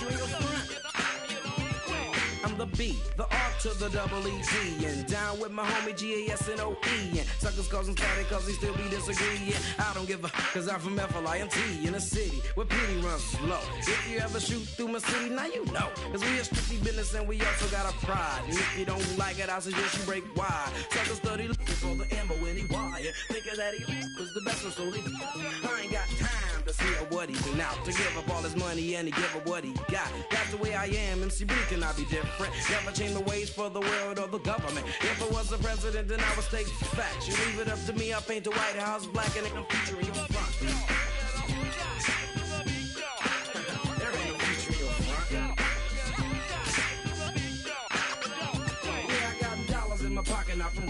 featuring your front. I'm the B, the R to the double E-T, and down with my homie G-A-S-N-O-E, and suckers cause him static cause he still be disagreeing. I don't give a, cause I'm from F-L-I-N-T, in a city where pity runs slow. If you ever shoot through my city, now you know, cause we a strictly business and we also got a pride. And if you don't like it, I suggest you break wide. Suckers study looking for the M-O-N-E-Y, thinking that he was the best one, so they I ain't got time to see what he's been out, to give up all his money and to give up what he got. That's the way I am, MC B cannot be different. Never change the ways for the world or the government. If I was the president, then I would state facts. You leave it up to me, I'll paint the White House black and I'm featuring your front. There ain't no featuring your front. Yeah, I got dollars in my pocket, not from.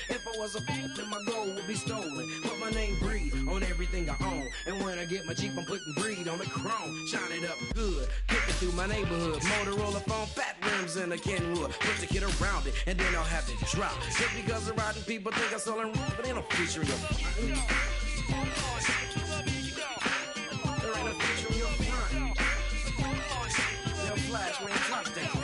If I was a then my gold would be stolen. But my name breathe on everything I own. And when I get my Jeep, I'm putting breed on the chrome. Shine it up good, kicking through my neighborhood. Motorola phone, fat rims in a Kenwood. Put the kid around it, and then I'll have it drop. Just because the riding people think I'm selling, but they don't feature your front. There ain't no feature in your front. Yo, Flash, man, drop that, man.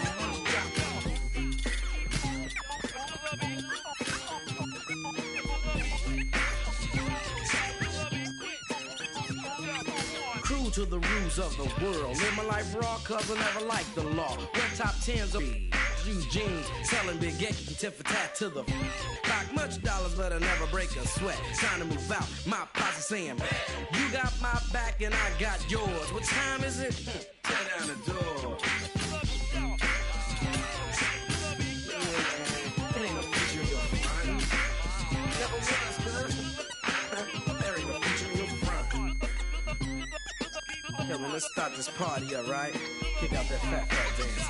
To the rules of the world. Live my life raw cause I never liked the law. Wear top 10s of Jew jeans, selling big X and tit for tat to the like much dollars but I never break a sweat. Time to move out, my posse saying, you got my back and I got yours. What time is it? Tear down the door. Yeah, it ain't no feature in your front. Never was, cuz. There ain't no feature in your front. Yo, man, let's start this party up, right? Kick out that fat dance.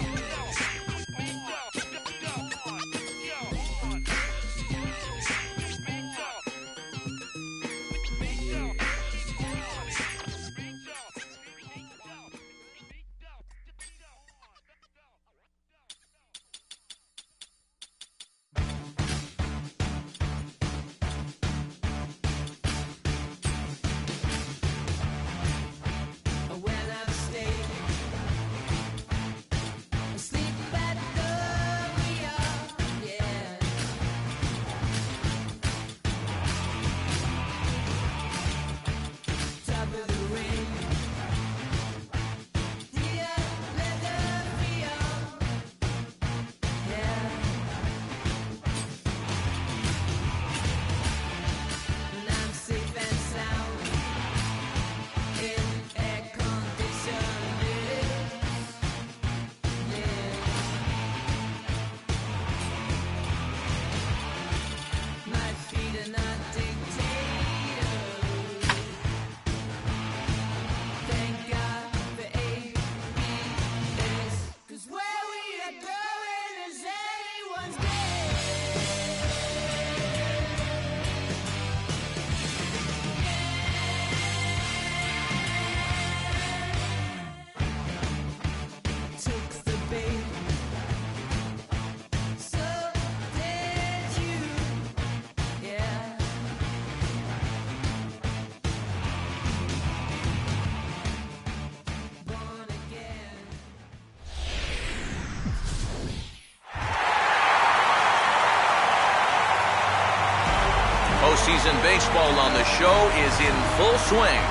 Postseason baseball on the show is in full swing.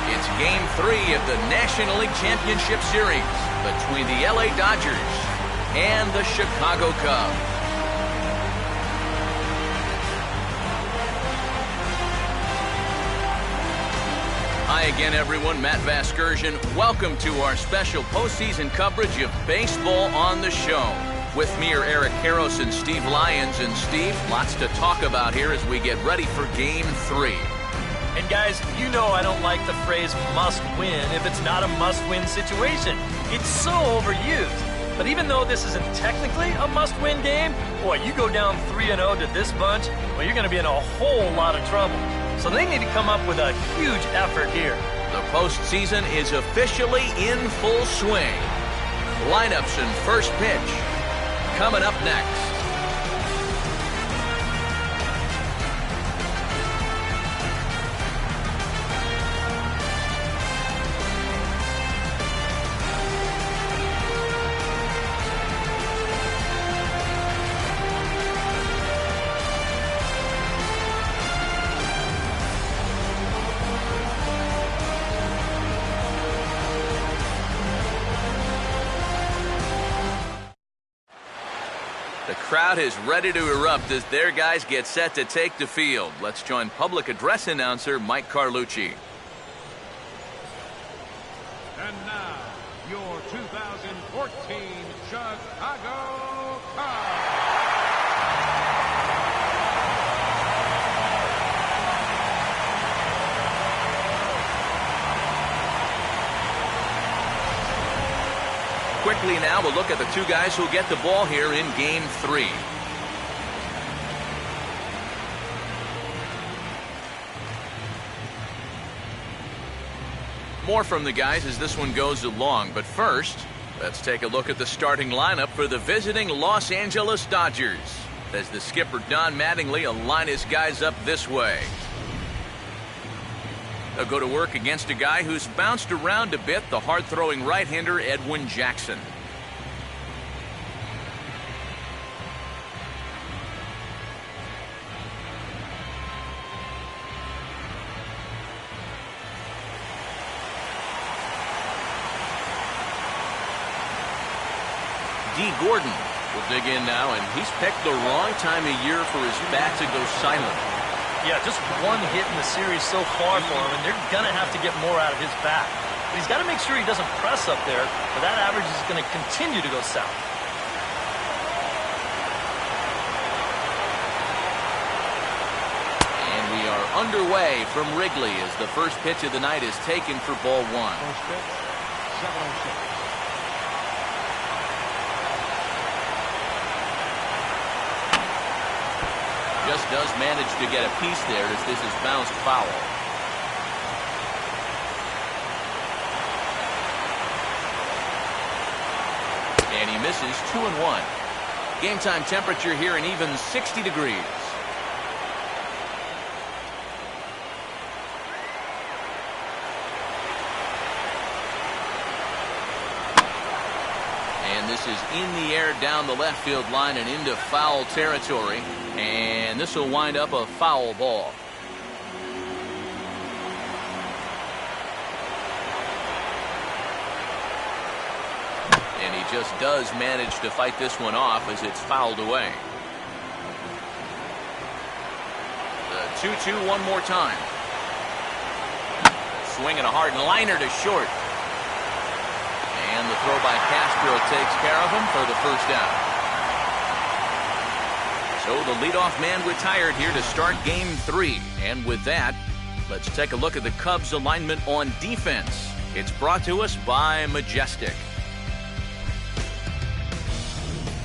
It's Game 3 of the National League Championship Series between the LA Dodgers and the Chicago Cubs. Hi again, everyone. Matt Vasgersian. Welcome to our special postseason coverage of baseball on the show. With me are Eric Harros and Steve Lyons. And Steve, lots to talk about here as we get ready for Game 3. And guys, you know I don't like the phrase must win if it's not a must-win situation. It's so overused. But even though this isn't technically a must-win game, boy, you go down 3-0 to this bunch, well, you're going to be in a whole lot of trouble. So they need to come up with a huge effort here. The postseason is officially in full swing. Lineups and first pitch coming up next. The crowd is ready to erupt as their guys get set to take the field. Let's join public address announcer Mike Carlucci. And now, your 2014 Chicago Cubs. Quickly now, we'll look at the two guys who'll get the ball here in Game 3. More from the guys as this one goes along, but first, let's take a look at the starting lineup for the visiting Los Angeles Dodgers, as the skipper Don Mattingly will line his guys up this way. They'll go to work against a guy who's bounced around a bit, the hard-throwing right-hander Edwin Jackson. D. Gordon will dig in now, and he's picked the wrong time of year for his bat to go silent. Yeah, just one hit in the series so far for him, and they're going to have to get more out of his bat. But he's got to make sure he doesn't press up there, or that average is going to continue to go south. And we are underway from Wrigley as the first pitch of the night is taken for ball one. First pitch, 7-0. Just does manage to get a piece there as this is bounced foul. And he misses 2-1. Game time temperature here an even 60 degrees. And this is in the air down the left field line and into foul territory. And this will wind up a foul ball. And he just does manage to fight this one off as it's fouled away. The 2-2 one more time. Swinging a hard liner to short. And the throw by Castro takes care of him for the first out. So the leadoff man retired here to start Game 3. And with that, let's take a look at the Cubs' alignment on defense. It's brought to us by Majestic.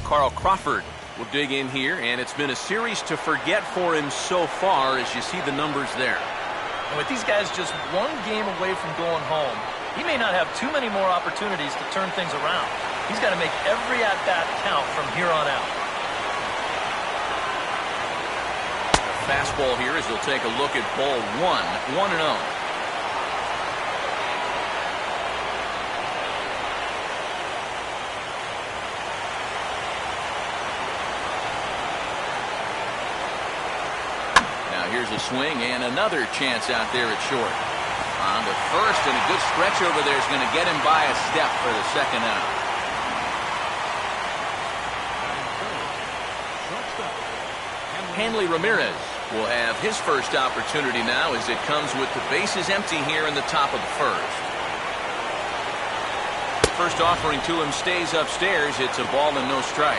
Carl Crawford will dig in here, and it's been a series to forget for him so far as you see the numbers there. And with these guys just one game away from going home, he may not have too many more opportunities to turn things around. He's got to make every at-bat count from here on out. Fastball here as he'll take a look at ball 1-0. Now here's a swing and another chance out there at short. On to first, and a good stretch over there is going to get him by a step for the second out. Hanley Ramirez will have his first opportunity now as it comes with the bases empty here in the top of the first. First offering to him stays upstairs. It's a ball and no strikes.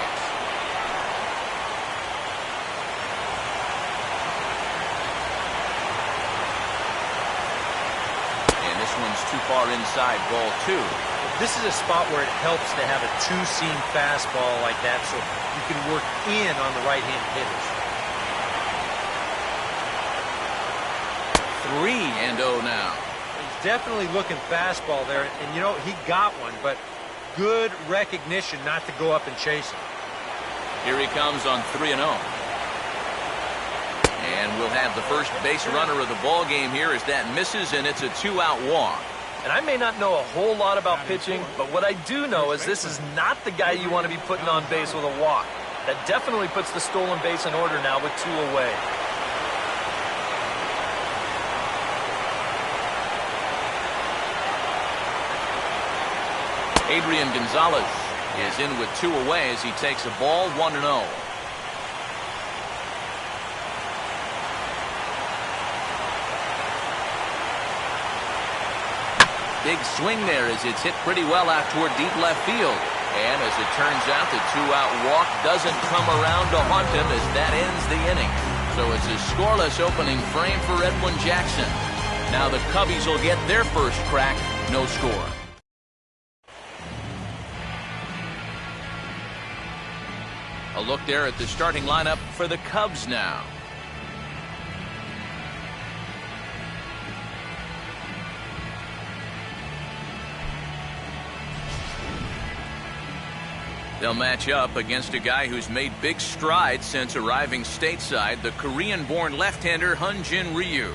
And this one's too far inside, ball 2. This is a spot where it helps to have a two-seam fastball like that so you can work in on the right-handed hitters. 3-0 now. He's definitely looking fastball there, and you know, he got one, but good recognition not to go up and chase him. Here he comes on 3-0. And we'll have the first base runner of the ball game here as that misses, and it's a 2-out walk. And I may not know a whole lot about pitching, but what I do know is this is not the guy you want to be putting on base with a walk. That definitely puts the stolen base in order now with 2 away. Adrian Gonzalez is in with 2 away as he takes a ball 1-0. Big swing there as it's hit pretty well out toward deep left field. And as it turns out, the 2-out walk doesn't come around to haunt him as that ends the inning. So it's a scoreless opening frame for Edwin Jackson. Now the Cubbies will get their first crack, no score. A look there at the starting lineup for the Cubs now. They'll match up against a guy who's made big strides since arriving stateside, the Korean-born left-hander Hyun-Jin Ryu.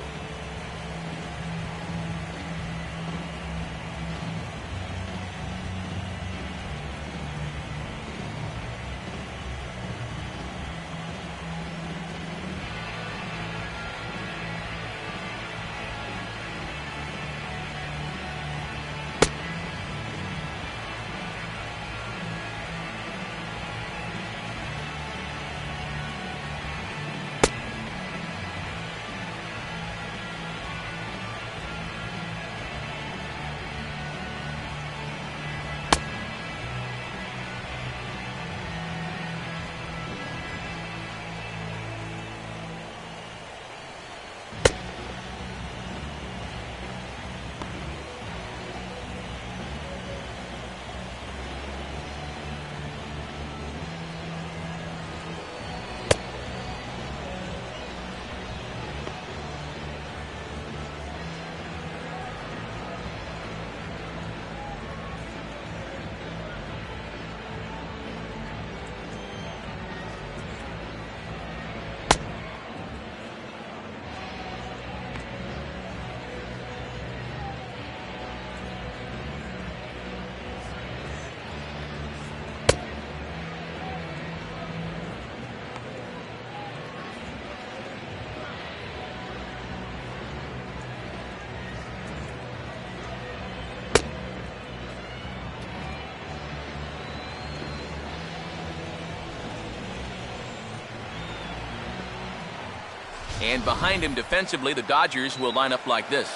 And behind him defensively, the Dodgers will line up like this.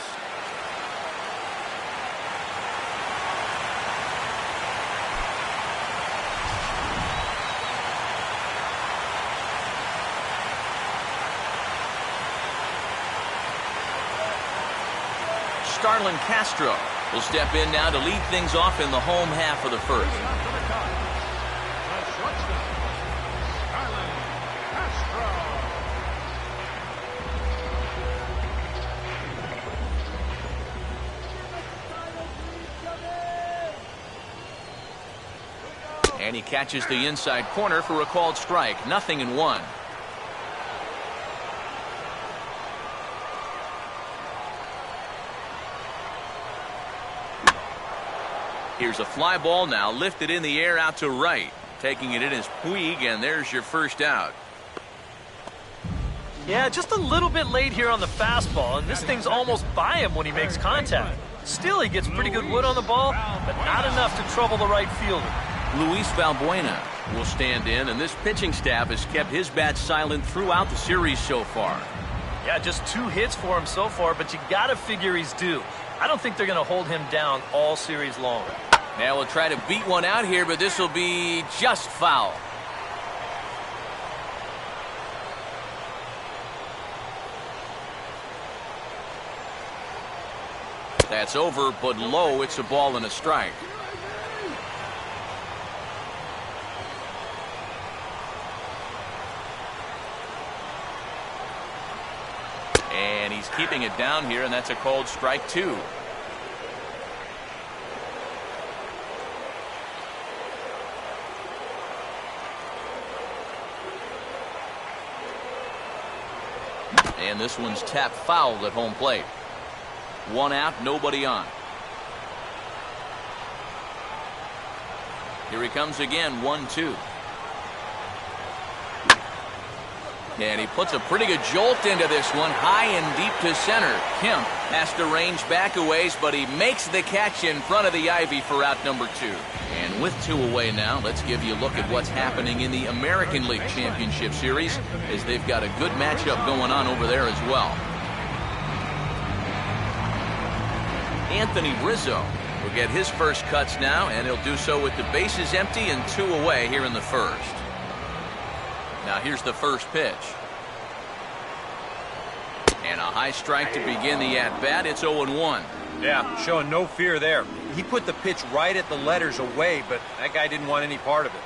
Starlin Castro will step in now to lead things off in the home half of the first. And he catches the inside corner for a called strike. 0-1. Here's a fly ball now lifted in the air out to right. Taking it in is Puig, and there's your first out. Yeah, just a little bit late here on the fastball, and this thing's almost by him when he makes contact. Still, he gets pretty good wood on the ball, but not enough to trouble the right fielder. Luis Valbuena will stand in, and this pitching staff has kept his bat silent throughout the series so far. Yeah, just 2 hits for him so far, but you gotta figure he's due. I don't think they're gonna hold him down all series long. Now we'll try to beat one out here, but this will be just foul. That's over, but low. It's a ball and a strike. And he's keeping it down here, and that's a called strike 2. And this one's tapped foul at home plate. 1 out, nobody on. Here he comes again, 1-2. And he puts a pretty good jolt into this one, high and deep to center. Kemp has to range back a ways, but he makes the catch in front of the ivy for out number 2. And with 2 away now, let's give you a look at what's happening in the American League Championship Series, as they've got a good matchup going on over there as well. Anthony Rizzo will get his first cuts now, and he'll do so with the bases empty and 2 away here in the first. Now here's the first pitch. And a high strike to begin the at-bat. It's 0-1. Yeah, showing no fear there. He put the pitch right at the letters away, but that guy didn't want any part of it.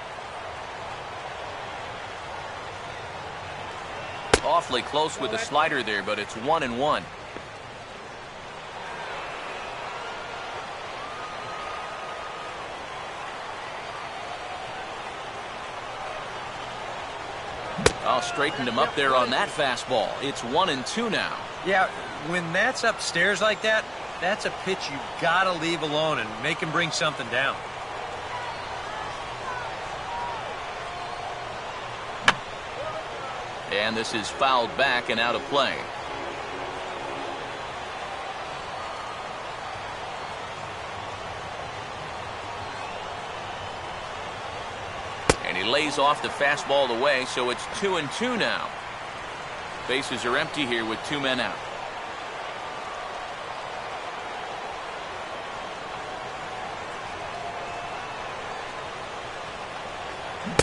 Awfully close with the slider there, but it's 1-1. Oh, straightened him up there on that fastball. It's 1-2 now. Yeah, when that's upstairs like that, that's a pitch you gotta leave alone and make him bring something down. And this is fouled back and out of play. And he lays off the fastball away, so it's 2-2 now. Bases are empty here with 2 men out.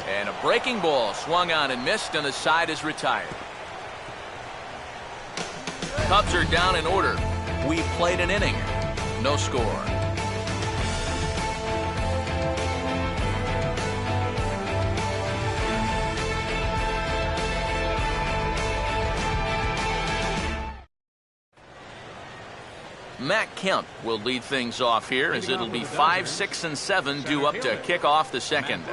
And a breaking ball swung on and missed, and the side is retired. Cubs are down in order. We played an inning. No score. Matt Kemp will lead things off here, as it'll be 5, 6, and 7 due up to kick off the second.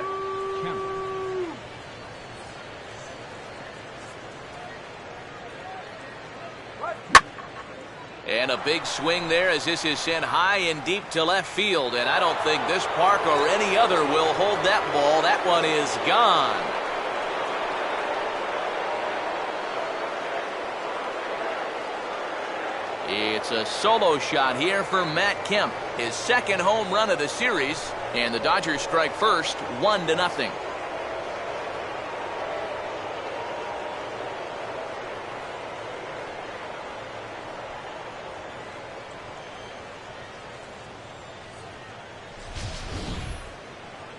And a big swing there, as this is sent high and deep to left field. And I don't think this park or any other will hold that ball. That one is gone. It's a solo shot here for Matt Kemp, his second home run of the series, and the Dodgers strike first, 1-0.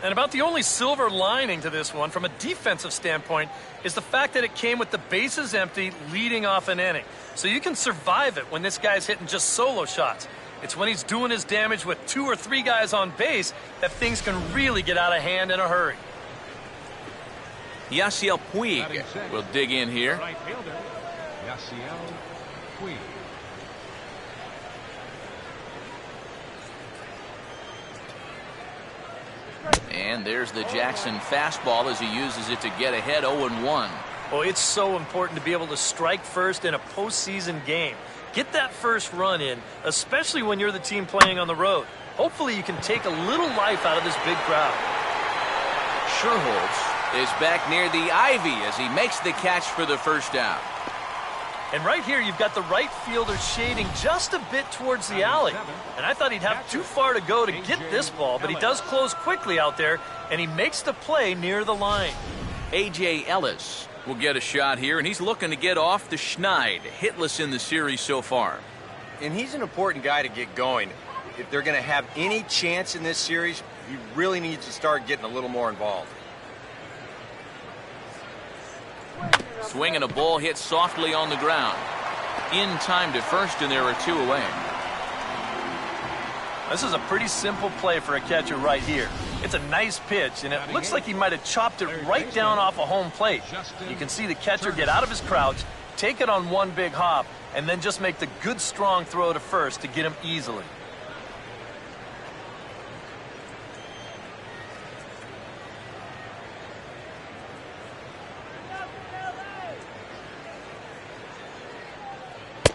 And about the only silver lining to this one from a defensive standpoint is the fact that it came with the bases empty leading off an inning. So you can survive it when this guy's hitting just solo shots. It's when he's doing his damage with 2 or 3 guys on base that things can really get out of hand in a hurry. Yasiel Puig will dig in here. Right fielder, Yasiel Puig. And there's the Jackson fastball as he uses it to get ahead 0-1. Oh, it's so important to be able to strike first in a postseason game. Get that first run in, especially when you're the team playing on the road. Hopefully you can take a little life out of this big crowd. Sherholtz is back near the ivy as he makes the catch for the first out. And right here, you've got the right fielder shading just a bit towards the alley. And I thought he'd have too far to go to get this ball, but he does close quickly out there, and he makes the play near the line. A.J. Ellis will get a shot here, and he's looking to get off the schneid, hitless in the series so far. And he's an important guy to get going. If they're going to have any chance in this series, he really needs to start getting a little more involved. Swing and a ball hit softly on the ground. In time to first, and there are 2 away. This is a pretty simple play for a catcher right here. It's a nice pitch, and it looks like he might have chopped it right down off a home plate. You can see the catcher get out of his crouch, take it on one big hop, and then just make the good strong throw to first to get him easily.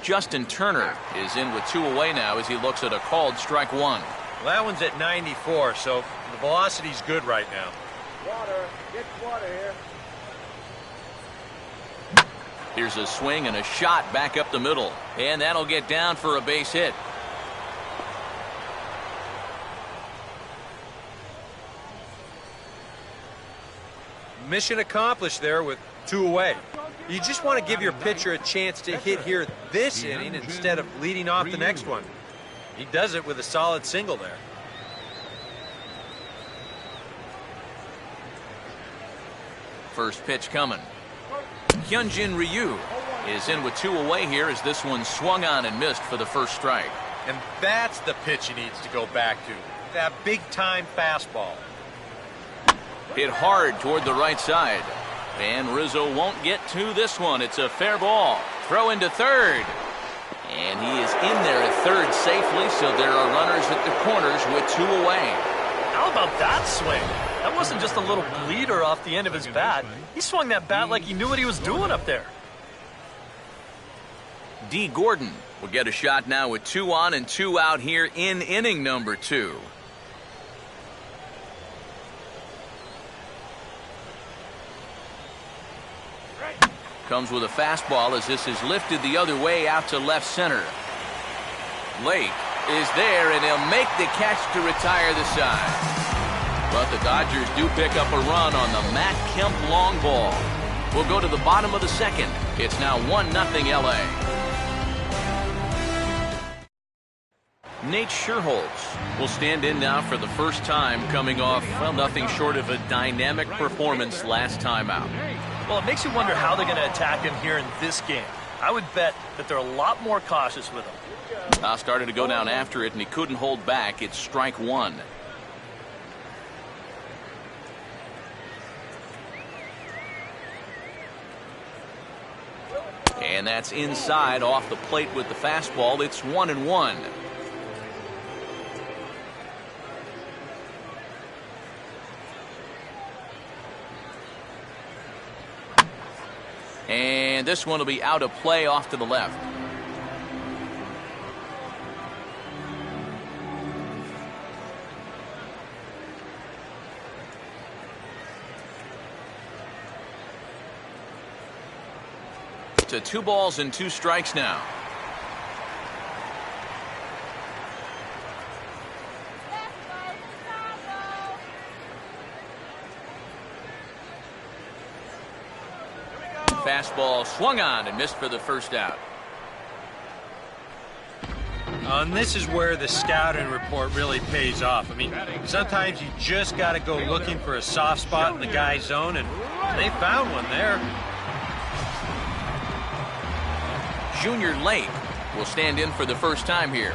Justin Turner is in with 2 away now as he looks at a called strike 1. Well, that one's at 94, so the velocity's good right now. Water. Get water here. Here's a swing and a shot back up the middle. And that'll get down for a base hit. Mission accomplished there with 2 away. You just want to give your pitcher a chance to hit here this inning instead of leading off the next one. He does it with a solid single there. First pitch coming. Hyunjin Ryu is in with 2 away here as this one swung on and missed for the first strike. And that's the pitch he needs to go back to. That big-time fastball. Hit hard toward the right side. And Rizzo won't get to this one. It's a fair ball. Throw into third. And he is in there at third safely, so there are runners at the corners with 2 away. How about that swing? That wasn't just a little bleeder off the end of his bat. He swung that bat like he knew what he was doing up there. D. Gordon will get a shot now with 2 on and 2 out here in inning number 2. Comes with a fastball as this is lifted the other way out to left center. Lake is there, and he'll make the catch to retire the side. But the Dodgers do pick up a run on the Matt Kemp long ball. We'll go to the bottom of the second. It's now 1-0 LA. Nate Scherholz will stand in now for the first time, coming off, well, nothing short of a dynamic performance last time out. Well, it makes you wonder how they're going to attack him here in this game. I would bet that they're a lot more cautious with him. Started to go down after it, and he couldn't hold back. It's strike 1. And that's inside off the plate with the fastball. It's 1-1. And this one will be out of play off to the left. To 2 balls and 2 strikes now. Fastball swung on and missed for the first out. And this is where the scouting report really pays off. I mean, sometimes you just got to go looking for a soft spot in the guy's zone, and they found one there. Junior Lake will stand in for the first time here.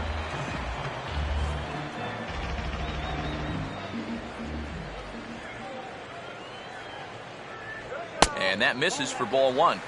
And that misses for ball 1.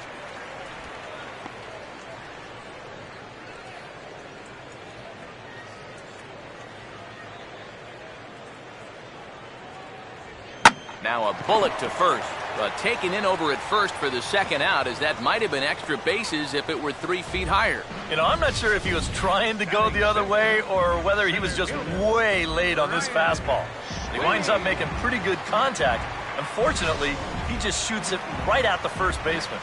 Now a bullet to first, but taken in over at first for the second out, as that might have been extra bases if it were 3 feet higher. You know, I'm not sure if he was trying to go the other way or whether he was just way late on this fastball. He winds up making pretty good contact. Unfortunately, he just shoots it right at the first baseman.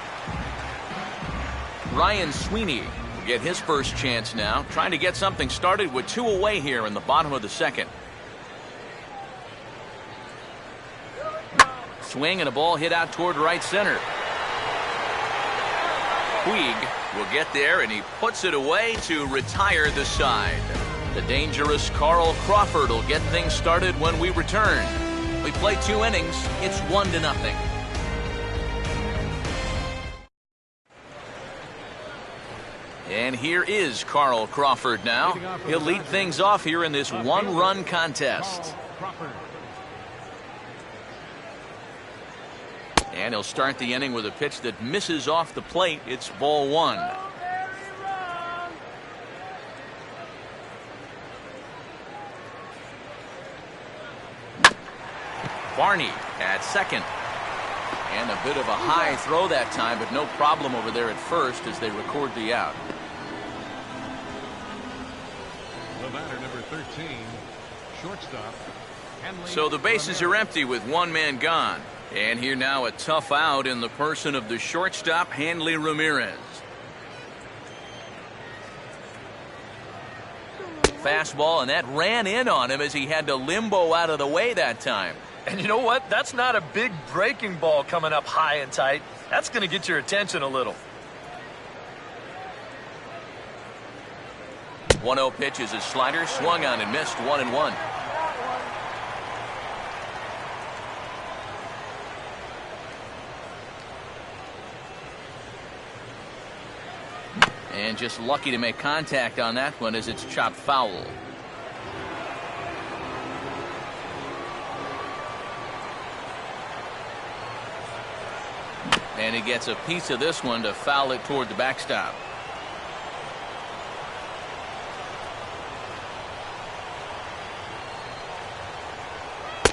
Ryan Sweeney will get his first chance now, trying to get something started with 2 away here in the bottom of the second. Swing and a ball hit out toward right center. Puig will get there, and he puts it away to retire the side. The dangerous Carl Crawford will get things started when we return. We play 2 innings. It's 1-0. And here is Carl Crawford now. He'll lead things off here in this 1-run contest. And he'll start the inning with a pitch that misses off the plate. It's ball 1. Barney at second. And a bit of a high throw that time, but no problem over there at first as they record the out. The batter, number 13, shortstop. So the bases are empty with 1 man gone. And here now a tough out in the person of the shortstop, Hanley Ramirez. Fastball, and that ran in on him as he had to limbo out of the way that time. And you know what? That's not a big breaking ball coming up high and tight. That's going to get your attention a little. 1-0 pitch is a slider, swung on and missed, 1-1. And just lucky to make contact on that one as it's chopped foul. And he gets a piece of this one to foul it toward the backstop.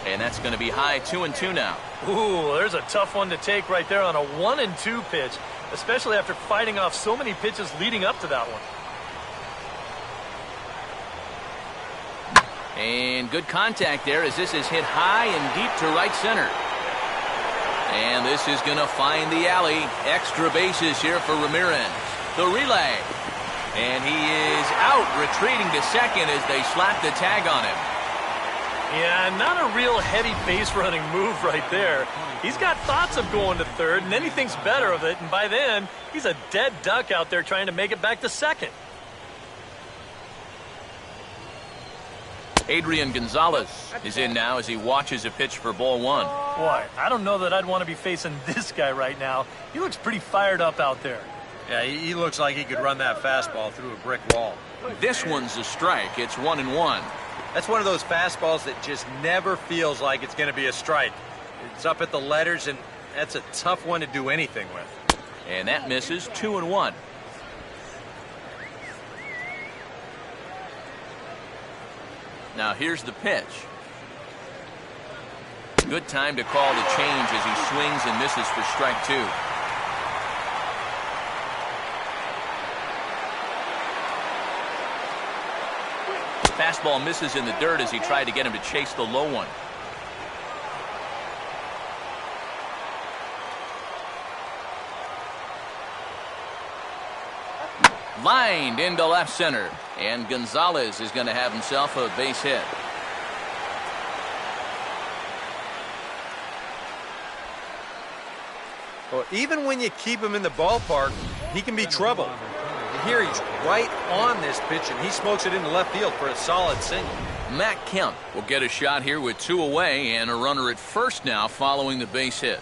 And that's going to be high, 2-2 now. Ooh, there's a tough one to take right there on a 1-2 pitch, especially after fighting off so many pitches leading up to that one. And good contact there as this is hit high and deep to right center. And this is going to find the alley. Extra bases here for Ramirez. The relay. And he is out, retreating to second as they slap the tag on him. Yeah, not a real heady base running move right there. He's got thoughts of going to third, and then he thinks better of it, and by then, he's a dead duck out there trying to make it back to second. Adrian Gonzalez is in now as he watches a pitch for ball one. Boy, I don't know that I'd want to be facing this guy right now. He looks pretty fired up out there. Yeah, he looks like he could run that fastball through a brick wall. This one's a strike. It's 1-1. That's one of those fastballs that just never feels like it's going to be a strike. It's up at the letters, and that's a tough one to do anything with. And that misses, 2-1. Now here's the pitch. Good time to call the change as he swings and misses for strike two. Fastball misses in the dirt as he tried to get him to chase the low one. Lined into left center. And Gonzalez is going to have himself a base hit. Well, even when you keep him in the ballpark, he can be trouble. Here he's right on this pitch, and he smokes it into left field for a solid single. Matt Kemp will get a shot here with two away and a runner at first now following the base hit.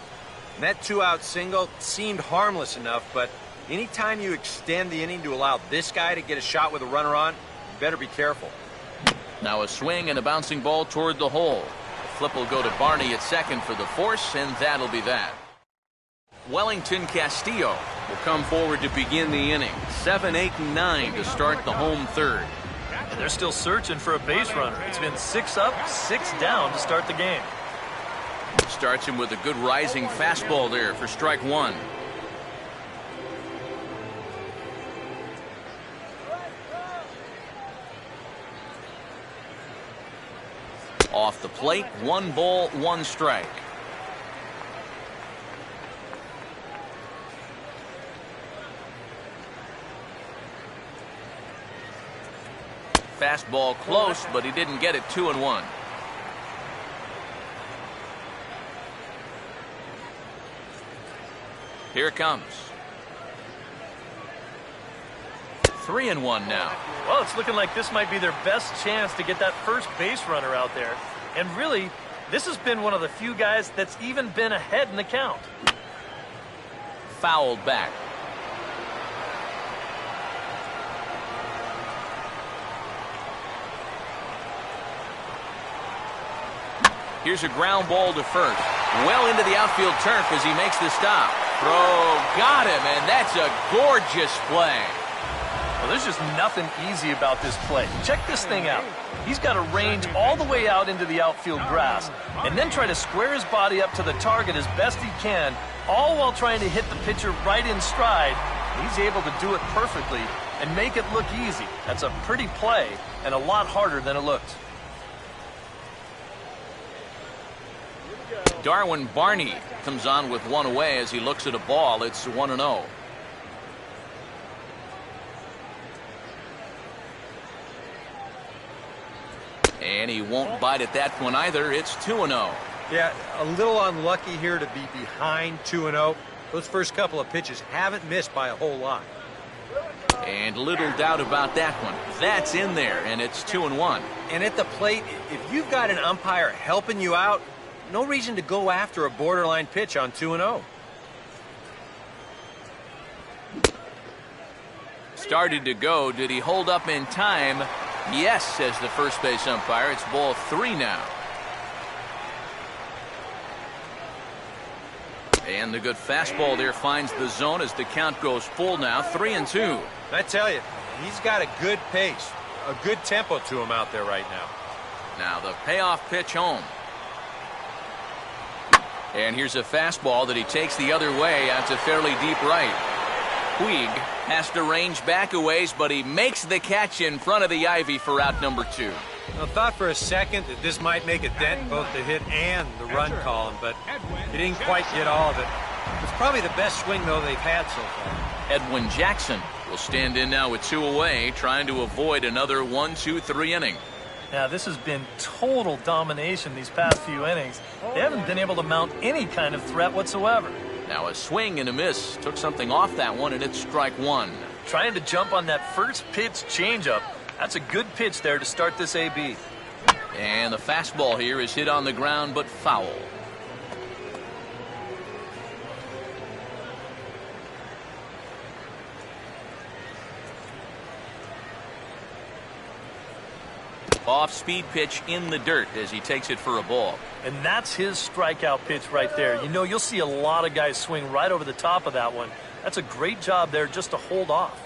And that two-out single seemed harmless enough, but anytime you extend the inning to allow this guy to get a shot with a runner on, you better be careful. Now a swing and a bouncing ball toward the hole. The flip will go to Barney at second for the force, and that'll be that. Wellington Castillo will come forward to begin the inning. 7, 8, and 9 to start the home third. And they're still searching for a base runner. It's been 6 up, 6 down to start the game. Starts him with a good rising fastball there for strike one. Off the plate, 1 ball, 1 strike. Fastball close, but he didn't get it. 2-1. Here it comes. 3-1 now. Well, it's looking like this might be their best chance to get that first base runner out there. And really, this has been one of the few guys that's even been ahead in the count. Fouled back. Here's a ground ball to first. Well into the outfield turf as he makes the stop. Throw got him, and that's a gorgeous play. Well, there's just nothing easy about this play. Check this thing out. He's got to range all the way out into the outfield grass and then try to square his body up to the target as best he can, all while trying to hit the pitcher right in stride. He's able to do it perfectly and make it look easy. That's a pretty play and a lot harder than it looked. Darwin Barney comes on with one away as he looks at a ball. It's 1-0. And he won't bite at that one either. It's 2-0. Yeah, a little unlucky here to be behind 2-0. Those first couple of pitches haven't missed by a whole lot. And little doubt about that one. That's in there, and it's 2-1. And at the plate, if you've got an umpire helping you out, no reason to go after a borderline pitch on 2-0. Started to go. Did he hold up in time? Yes, says the first base umpire. It's ball 3 now. And the good fastball there finds the zone as the count goes full now. 3-2. I tell you, he's got a good pace, a good tempo to him out there right now. Now the payoff pitch home. And here's a fastball that he takes the other way out to fairly deep right. Puig has to range back a ways, but he makes the catch in front of the ivy for out number 2. I thought for a second that this might make a dent in both the hit and the run column, but he didn't quite get all of it. It's probably the best swing, though, they've had so far. Edwin Jackson will stand in now with 2 away, trying to avoid another 1-2-3 inning. Now, this has been total domination these past few innings. They haven't been able to mount any kind of threat whatsoever. Now a swing and a miss. Took something off that one, and it's strike 1. Trying to jump on that first pitch changeup. That's a good pitch there to start this AB. And the fastball here is hit on the ground, but foul. Off-speed pitch in the dirt as he takes it for a ball. And that's his strikeout pitch right there. You know, you'll see a lot of guys swing right over the top of that one. That's a great job there just to hold off.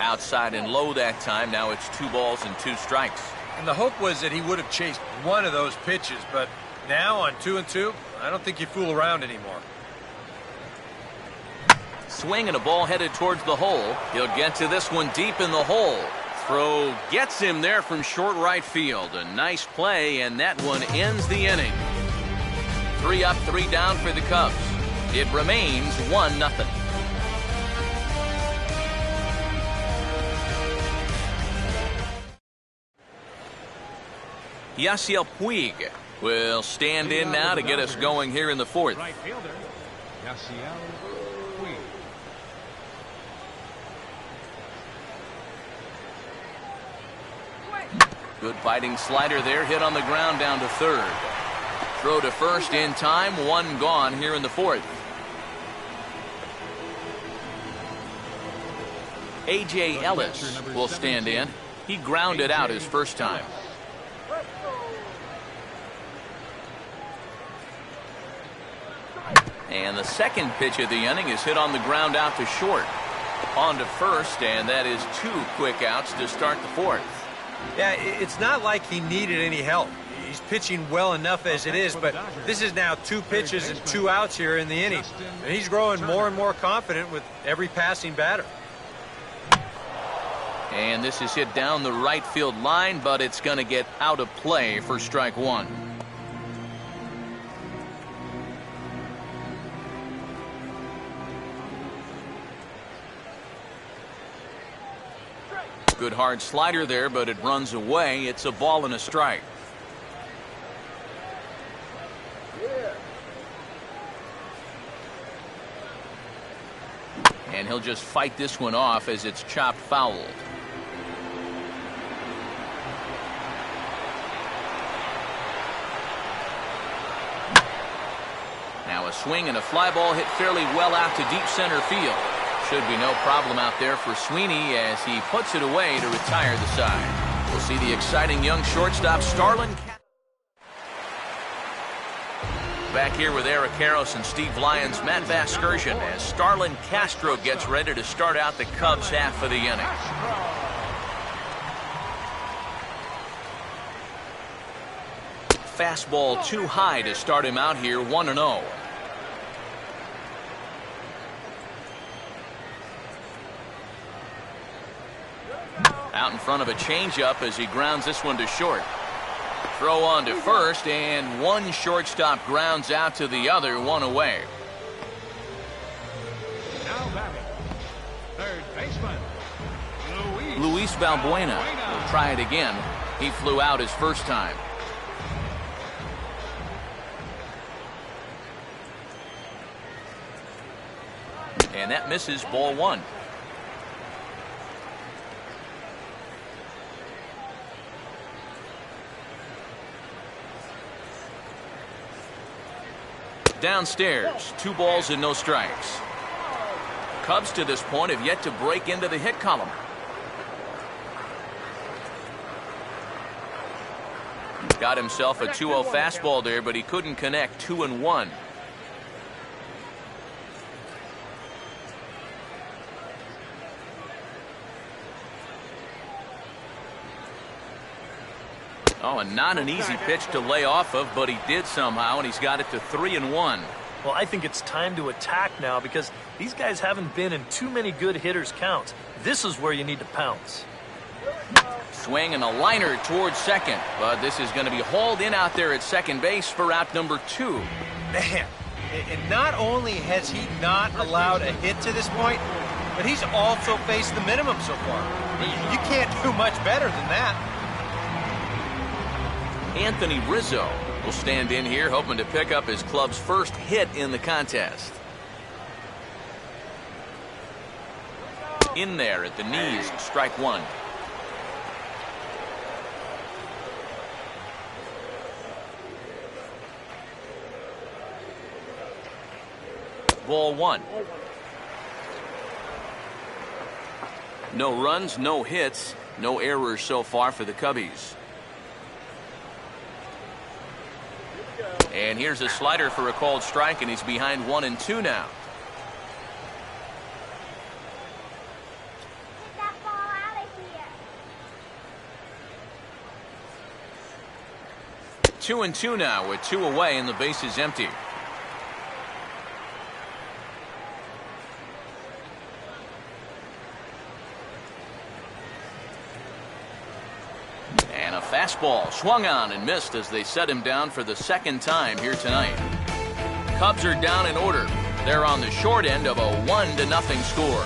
Outside and low that time. Now it's 2 balls and 2 strikes. And the hope was that he would have chased one of those pitches, but now on 2-2, I don't think you fool around anymore. Swing and a ball headed towards the hole. He'll get to this one deep in the hole. Throw gets him there from short right field. A nice play, and that one ends the inning. 3 up, 3 down for the Cubs. It remains 1-0. Yasiel Puig will stand in now to get us going here in the 4th. Right fielder, Yasiel Puig. Good fighting slider there, hit on the ground down to 3rd. Throw to first in time, 1 gone here in the 4th. A.J. Ellis will stand in. He grounded out his first time. And the second pitch of the inning is hit on the ground out to short. On to first, and that is 2 quick outs to start the 4th. Yeah, it's not like he needed any help. He's pitching well enough as it is, but this is now 2 pitches and 2 outs here in the inning. And he's growing more and more confident with every passing batter. And this is hit down the right field line, but it's going to get out of play for strike 1. Good hard slider there, but it runs away. It's a ball and a strike. And he'll just fight this one off as it's chopped foul. Now a swing and a fly ball hit fairly well out to deep center field. Should be no problem out there for Sweeney as he puts it away to retire the side. We'll see the exciting young shortstop Starlin. Back here with Eric Karros and Steve Lyons, Matt Vasgersian as Starlin Castro gets ready to start out the Cubs half of the inning. Fastball too high to start him out here, 1-0. Out in front of a changeup as he grounds this one to short. Throw on to first, and one shortstop grounds out to the other, one away. Now batting, third baseman, Luis Valbuena will try it again. He flew out his first time. And that misses, ball one. Downstairs, 2 balls and no strikes. Cubs to this point have yet to break into the hit column. Got himself a 2-0 fastball there, but he couldn't connect. 2-1. Oh, and not an easy pitch to lay off of, but he did somehow, and he's got it to 3-1. Well, I think it's time to attack now because these guys haven't been in too many good hitters' counts. This is where you need to pounce. Swing and a liner towards second, but this is going to be hauled in out there at second base for out number 2. Man, and not only has he not allowed a hit to this point, but he's also faced the minimum so far. You can't do much better than that. Anthony Rizzo will stand in here hoping to pick up his club's first hit in the contest. In there at the knees, strike one. Ball one. No runs, no hits, no errors so far for the Cubbies. And here's a slider for a called strike, and he's behind 1-2 now. Get that ball out of here. 2-2 now with 2 away, and the base is empty. And a fastball swung on and missed as they set him down for the second time here tonight. Cubs are down in order. They're on the short end of a 1-0 score.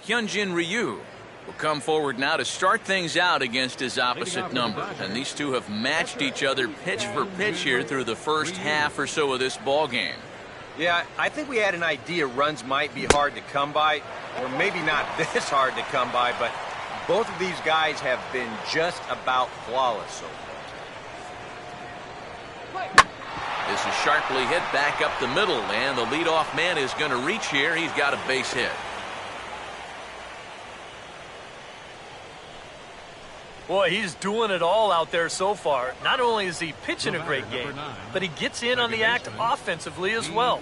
Hyunjin Ryu will come forward now to start things out against his opposite number. And these two have matched each other pitch for pitch here through the first half or so of this ball game. Yeah, I think we had an idea runs might be hard to come by, or maybe not this hard to come by, but both of these guys have been just about flawless so far. This is sharply hit back up the middle, and the leadoff man is going to reach here. He's got a base hit. Boy, he's doing it all out there so far. Not only is he pitching a great game, but he gets in on the act offensively as well.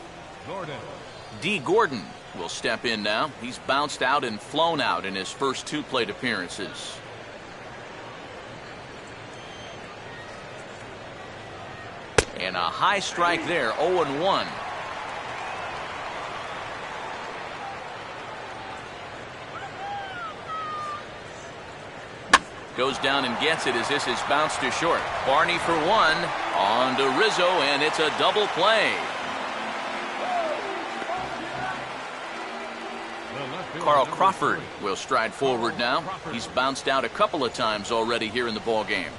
D. Gordon will step in now. He's bounced out and flown out in his first 2 plate appearances. And a high strike there, 0-1. Goes down and gets it as this is bounced to short. Barney for 1. On to Rizzo, and it's a double play. Carl Crawford will stride forward now. He's bounced out a couple of times already here in the ball game.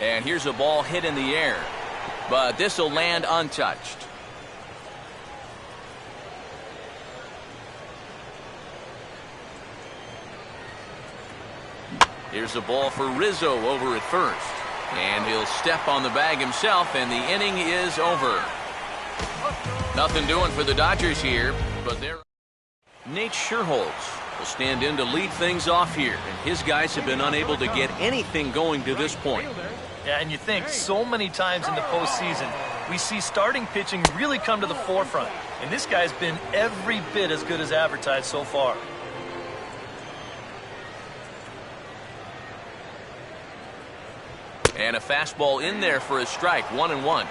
And here's a ball hit in the air, but this will land untouched. Here's the ball for Rizzo over at first. And he'll step on the bag himself, and the inning is over. Nothing doing for the Dodgers here, but they're... Nate Scherholz will stand in to lead things off here, and his guys have been unable to get anything going to this point. Yeah, and you think so many times in the postseason, we see starting pitching really come to the forefront. And this guy's been every bit as good as advertised so far. And a fastball in there for a strike, 1-1.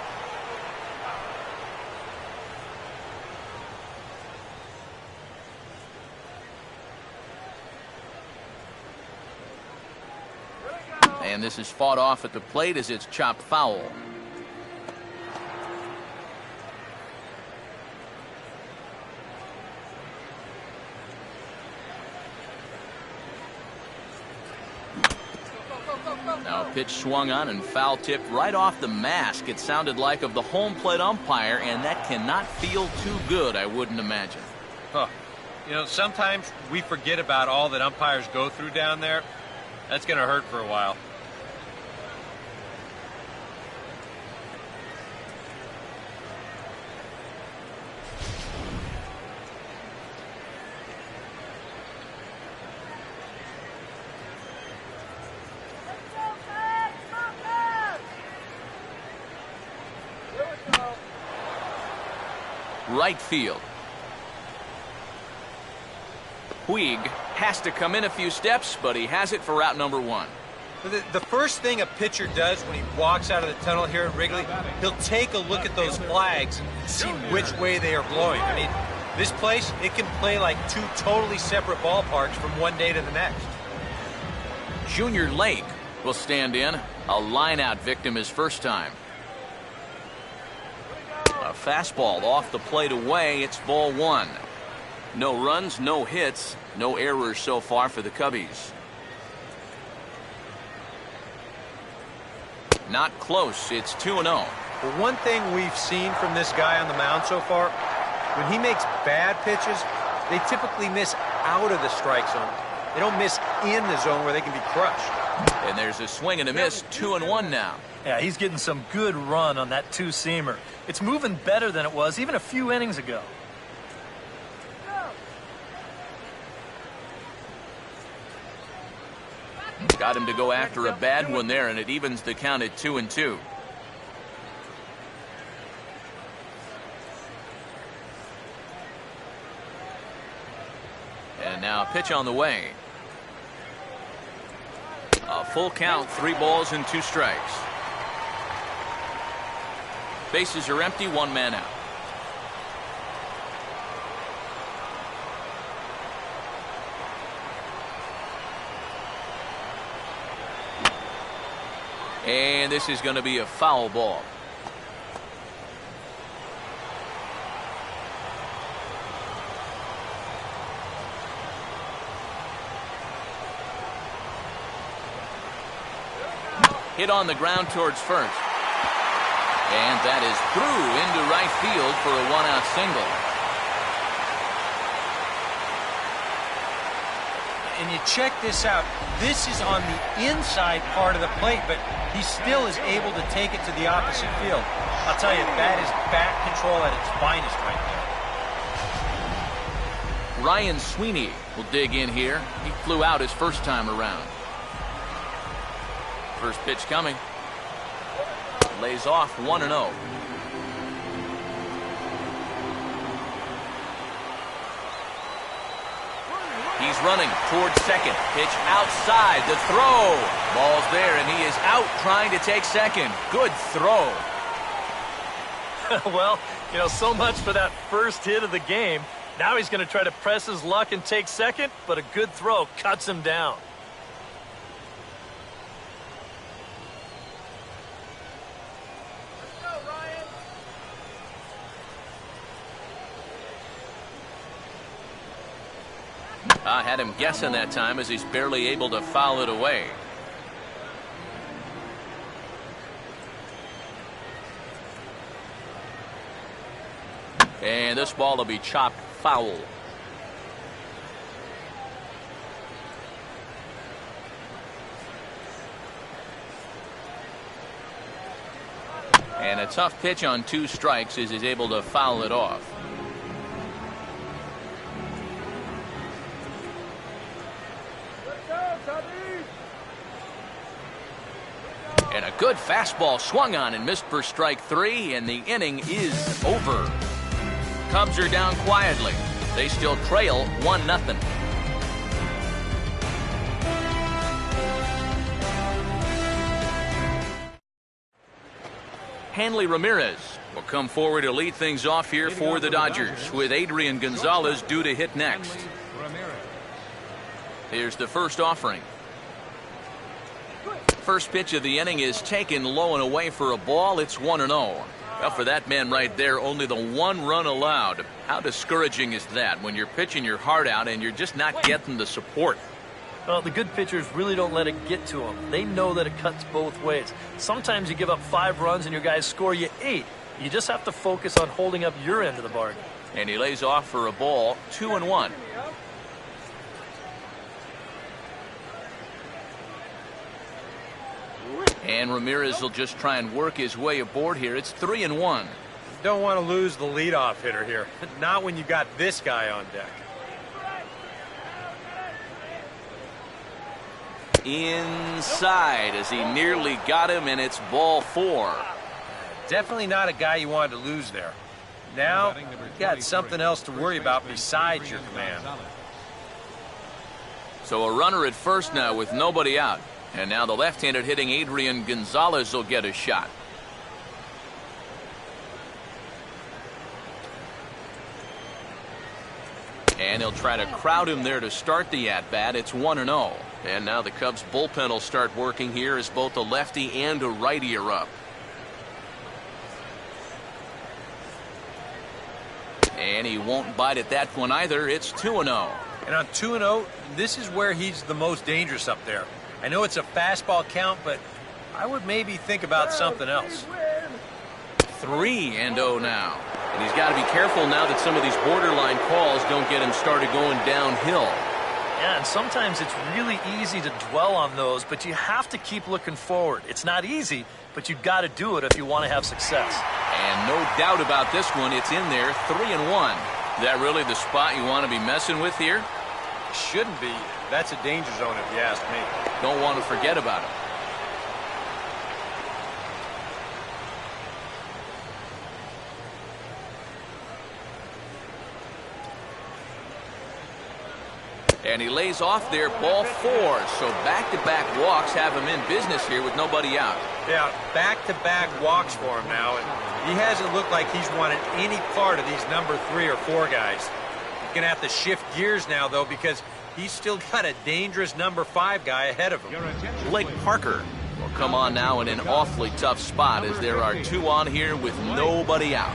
And this is fought off at the plate as it's chopped foul. Now pitch swung on and foul tipped right off the mask, it sounded like, of the home plate umpire, and that cannot feel too good, I wouldn't imagine. Huh. You know, sometimes we forget about all that umpires go through down there. That's going to hurt for a while. Right field. Puig has to come in a few steps, but he has it for route number one. The first thing a pitcher does when he walks out of the tunnel here at Wrigley, he'll take a look at those flags and see which way they are blowing. I mean, this place, it can play like two totally separate ballparks from one day to the next. Junior Lake will stand in, a line-out victim his first time. A fastball off the plate away. It's ball one. No runs, no hits, no errors so far for the Cubbies. Not close. It's 2-0. Well, one thing we've seen from this guy on the mound so far, when he makes bad pitches, they typically miss out of the strike zone. They don't miss in the zone where they can be crushed. And there's a swing and a miss. 2-1 now. Yeah, he's getting some good run on that two-seamer. It's moving better than it was even a few innings ago. Got him to go after a bad one there, and it evens the count at 2-2. And now a pitch on the way. A full count, 3 balls and 2 strikes. Bases are empty, 1 man out. And this is going to be a foul ball. Hit on the ground towards first. And that is through into right field for a 1-out single. And you check this out. This is on the inside part of the plate, but he still is able to take it to the opposite field. I'll tell you, that is bat control at its finest right there. Ryan Sweeney will dig in here. He flew out his first time around. First pitch coming. Lays off 1-0. He's running towards second. Pitch outside. The throw. Ball's there, and he is out trying to take second. Good throw. Well, you know, so much for that first hit of the game. Now he's going to try to press his luck and take second, but a good throw cuts him down. I had him guessing that time as he's barely able to foul it away. And this ball will be chopped foul. And a tough pitch on 2 strikes as he's able to foul it off. And a good fastball swung on and missed for strike 3, and the inning is over. Cubs are down quietly. They still trail 1-0. Hanley Ramirez will come forward to lead things off here for the Dodgers, with Adrian Gonzalez due to hit next. Here's the first offering. first pitch of the inning is taken low and away for a ball. It's 1-0. Well, for that man right there, only the 1 run allowed. How discouraging is that when you're pitching your heart out and you're just not getting the support? Well, the good pitchers really don't let it get to them. They know that it cuts both ways. Sometimes you give up 5 runs and your guys score you 8. You just have to focus on holding up your end of the bargain. And he lays off for a ball, 2-1. And Ramirez will just try and work his way aboard here. It's 3-1. Don't want to lose the leadoff hitter here. Not when you got this guy on deck. Inside as he nearly got him, and it's ball 4. Definitely not a guy you wanted to lose there. Now, you got something else to worry about besides your command. So a runner at first now with nobody out. And now the left-handed hitting Adrian Gonzalez will get a shot. And he'll try to crowd him there to start the at-bat. It's 1-0. And now the Cubs bullpen will start working here as both a lefty and a righty are up. And he won't bite at that one either. It's 2-0. And on 2-0, this is where he's the most dangerous up there. I know it's a fastball count, but I would maybe think about something else. 3-0 now. And he's got to be careful now that some of these borderline calls don't get him started going downhill. Yeah, and sometimes it's really easy to dwell on those, but you have to keep looking forward. It's not easy, but you've got to do it if you want to have success. And no doubt about this one, it's in there, 3-1. Is that really the spot you want to be messing with here? Shouldn't be. That's a danger zone if you ask me. Don't want to forget about it. And he lays off there, ball 4. So back-to-back walks have him in business here with nobody out. Yeah, back-to-back walks for him now. And he hasn't looked like he's wanted any part of these number 3 or 4 guys. He's going to have to shift gears now, though, because he's still got a dangerous number 5 guy ahead of him. Blake Parker will come on now in an awfully tough spot as there are 2 on here with nobody out.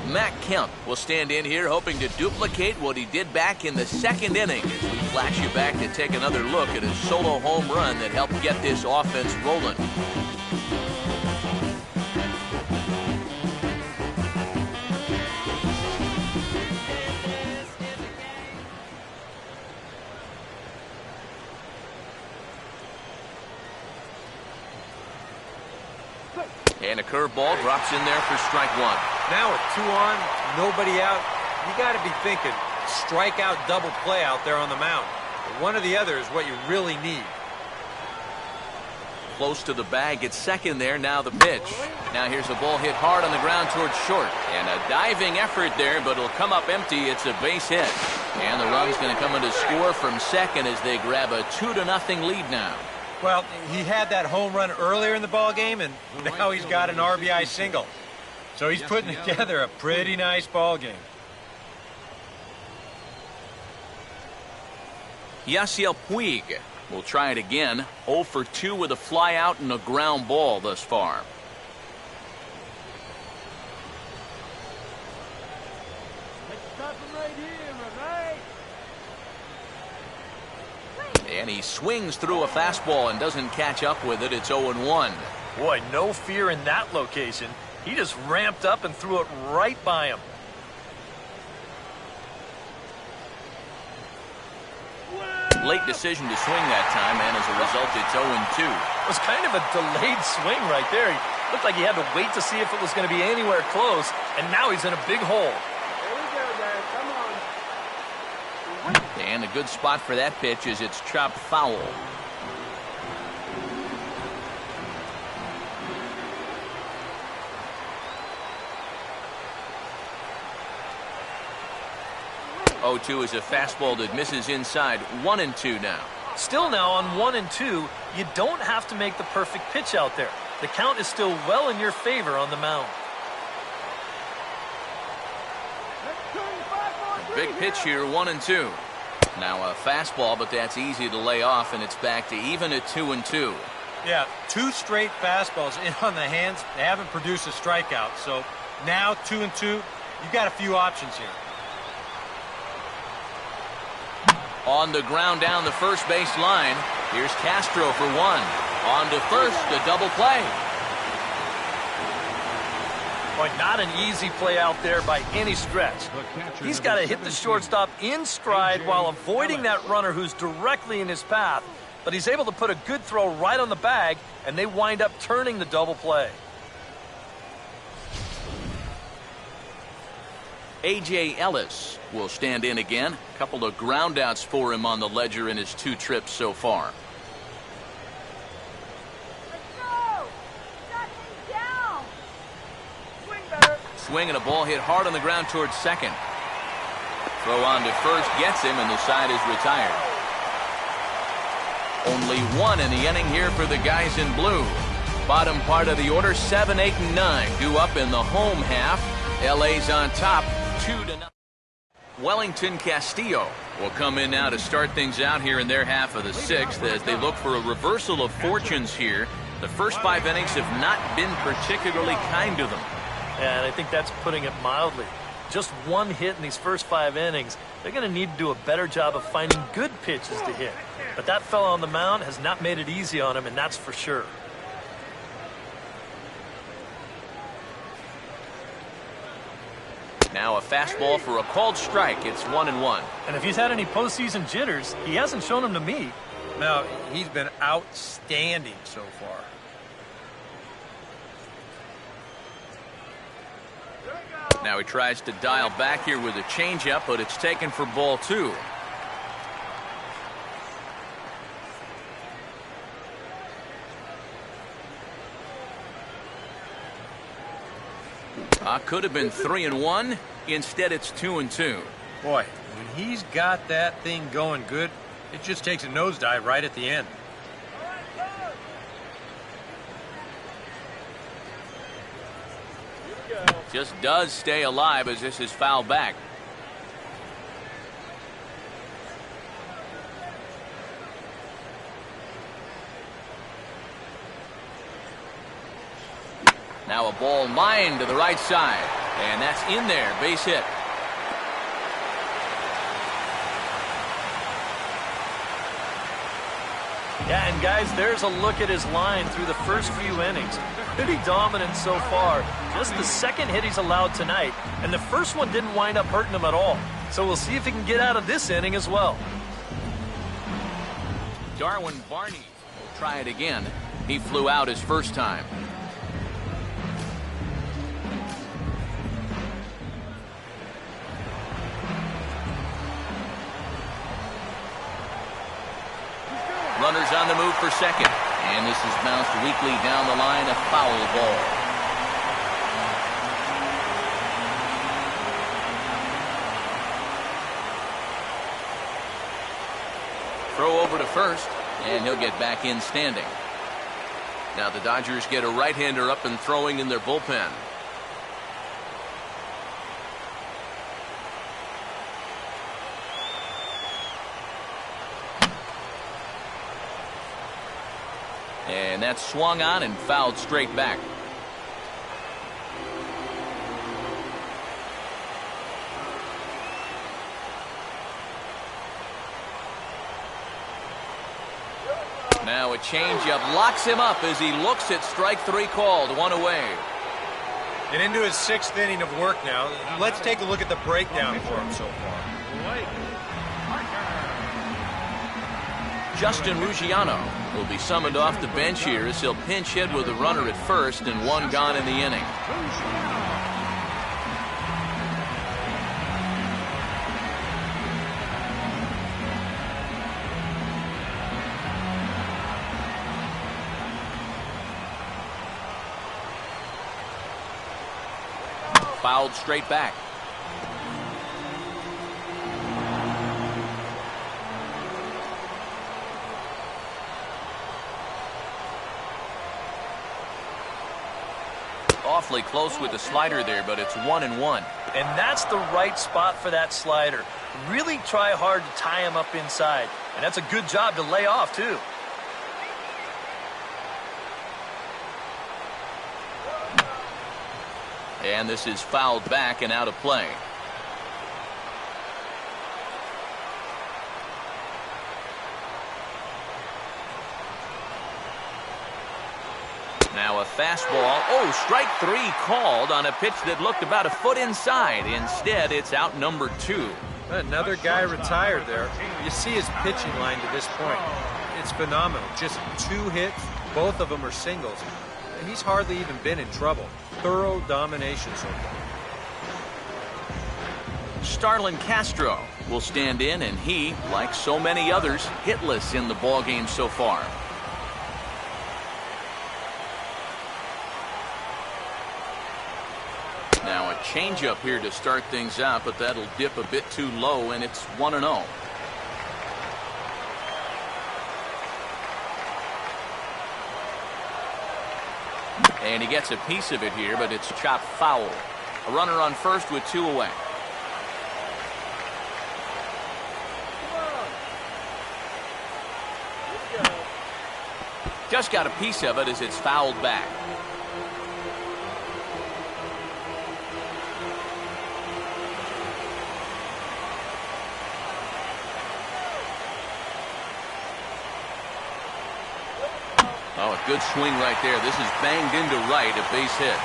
Matt Kemp will stand in here hoping to duplicate what he did back in the 2nd inning as we flash you back to take another look at his solo home run that helped get this offense rolling. And a curveball drops in there for strike 1. Now with 2 on, nobody out, you got to be thinking strikeout double play out there on the mound. One or the other is what you really need. Close to the bag at second there. Now the pitch. Now here's a ball hit hard on the ground towards short. And a diving effort there, but it'll come up empty. It's a base hit. And the run's going to come in to score from second as they grab a 2-0 lead now. Well, he had that home run earlier in the ball game, and now he's got an RBI single. So he's putting together a pretty nice ball game. Yasiel Puig will try it again. 0 for 2 with a fly out and a ground ball thus far. And he swings through a fastball and doesn't catch up with it. It's 0-1. Boy, no fear in that location. He just ramped up and threw it right by him. Late decision to swing that time, and as a result, it's 0-2. It was kind of a delayed swing right there. He looked like he had to wait to see if it was going to be anywhere close, and now he's in a big hole. And a good spot for that pitch is it's chopped foul. Oh-2 is a fastball that misses inside. 1-2 now. Still now on 1-2, you don't have to make the perfect pitch out there. The count is still well in your favor on the mound. Big pitch here, 1-2. Now a fastball, but that's easy to lay off, and it's back to even at 2-2. Yeah, 2 straight fastballs in on the hands. They haven't produced a strikeout. So now 2-2, you've got a few options here. On the ground down the first base line. Here's Castro for 1. On to first, a double play. Boy, not an easy play out there by any stretch. He's got to hit the shortstop in stride while avoiding that runner who's directly in his path. But he's able to put a good throw right on the bag, and they wind up turning the double play. A.J. Ellis will stand in again. A couple of groundouts for him on the ledger in his 2 trips so far. Swing and a ball hit hard on the ground towards second. Throw on to first gets him, and the side is retired. Only 1 in the inning here for the guys in blue. Bottom part of the order, 7, 8, and 9 due up in the home half. LA's on top, 2-0. Wellington Castillo will come in now to start things out here in their half of the 6th as they look for a reversal of fortunes here. The first 5 innings have not been particularly kind to them. And I think that's putting it mildly. Just 1 hit in these first 5 innings. They're going to need to do a better job of finding good pitches to hit. But that fella on the mound has not made it easy on him, and that's for sure. Now a fastball for a called strike. It's 1-1. And if he's had any postseason jitters, he hasn't shown them to me. No, he's been outstanding so far. Now he tries to dial back here with a changeup, but it's taken for ball 2. Could have been 3-1. Instead, it's 2-2. Boy, when he's got that thing going good, it just takes a nosedive right at the end. Just does stay alive as this is fouled back. Now a ball lined to the right side, and that's in there, base hit. Yeah, and guys, there's a look at his line through the first few innings. Pretty dominant so far. Just the second hit he's allowed tonight, and the first one didn't wind up hurting him at all. So we'll see if he can get out of this inning as well. Darwin Barney will try it again. He flew out his first time. Runners on the move for second. And this is bounced weakly down the line, a foul ball. Throw over to first, and he'll get back in standing. Now the Dodgers get a right-hander up and throwing in their bullpen. And that's swung on and fouled straight back. Now a changeup locks him up as he looks at strike 3 called, 1 away. And into his 6th inning of work now. Let's take a look at the breakdown for him so far. Justin Ruggiano will be summoned off the bench here as he'll pinch hit with a runner at first and 1 gone in the inning. Fouled straight back. Awfully close with the slider there, but it's 1-1. And that's the right spot for that slider. Really try hard to tie him up inside. And that's a good job to lay off, too. And this is fouled back and out of play. Now a fastball. Oh, strike 3 called on a pitch that looked about a foot inside. Instead, it's out number 2. Another guy retired there. You see his pitching line to this point. It's phenomenal. Just 2 hits. Both of them are singles. He's hardly even been in trouble. Thorough domination so far. Starlin Castro will stand in, and he, like so many others, hitless in the ballgame so far. Now a changeup here to start things out, but that'll dip a bit too low, and it's 1-0. And he gets a piece of it here, but it's chopped foul. A runner on first with 2 away. Just got a piece of it as it's fouled back. Oh, a good swing right there. This is banged into right, a base hit.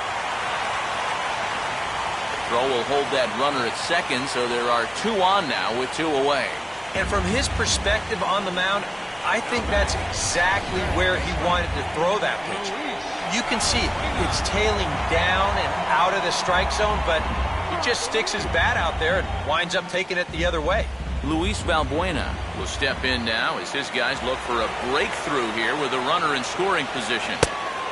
Throw will hold that runner at second, so there are 2 on now with 2 away. And from his perspective on the mound, I think that's exactly where he wanted to throw that pitch. You can see it's tailing down and out of the strike zone, but he just sticks his bat out there and winds up taking it the other way. Luis Valbuena will step in now as his guys look for a breakthrough here with a runner in scoring position.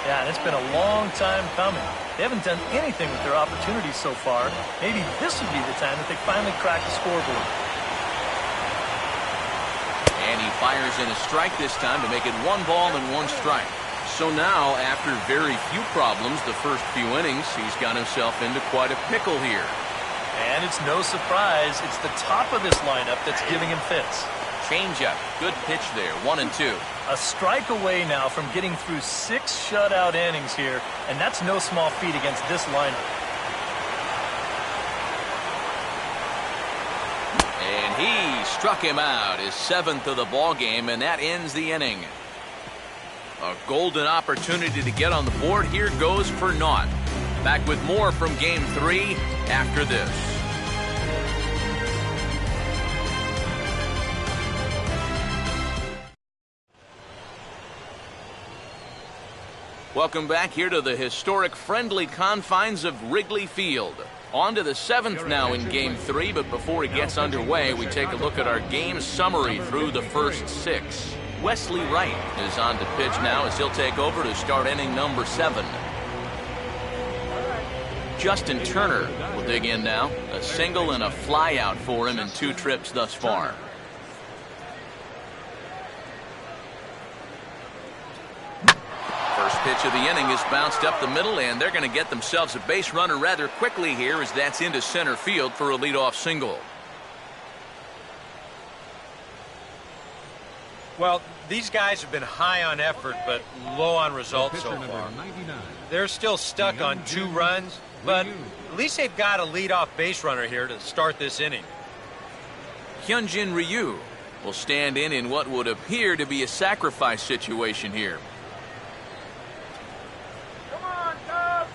Yeah, and it's been a long time coming. They haven't done anything with their opportunities so far. Maybe this would be the time that they finally crack the scoreboard. And he fires in a strike this time to make it 1 ball and 1 strike. So now, after very few problems the first few innings, he's got himself into quite a pickle here. And it's no surprise, it's the top of this lineup that's giving him fits. Changeup, good pitch there, 1-2. A strike away now from getting through 6 shutout innings here, and that's no small feat against this lineup. And he struck him out, his 7th of the ball game, and that ends the inning. A golden opportunity to get on the board here goes for naught. Back with more from Game 3 after this. Welcome back here to the historic friendly confines of Wrigley Field. On to the 7th now in Game 3, but before it gets underway, we take a look at our game summary through the first 6. Wesley Wright is on to pitch now as he'll take over to start inning number 7. Justin Turner will dig in now. A single and a fly out for him in 2 trips thus far. First pitch of the inning is bounced up the middle, and they're going to get themselves a base runner rather quickly here as that's into center field for a leadoff single. Well, these guys have been high on effort, but low on results so far. They're still stuck on 2 runs, but at least they've got a leadoff base runner here to start this inning. Hyunjin Ryu will stand in what would appear to be a sacrifice situation here. Come on, Cubs!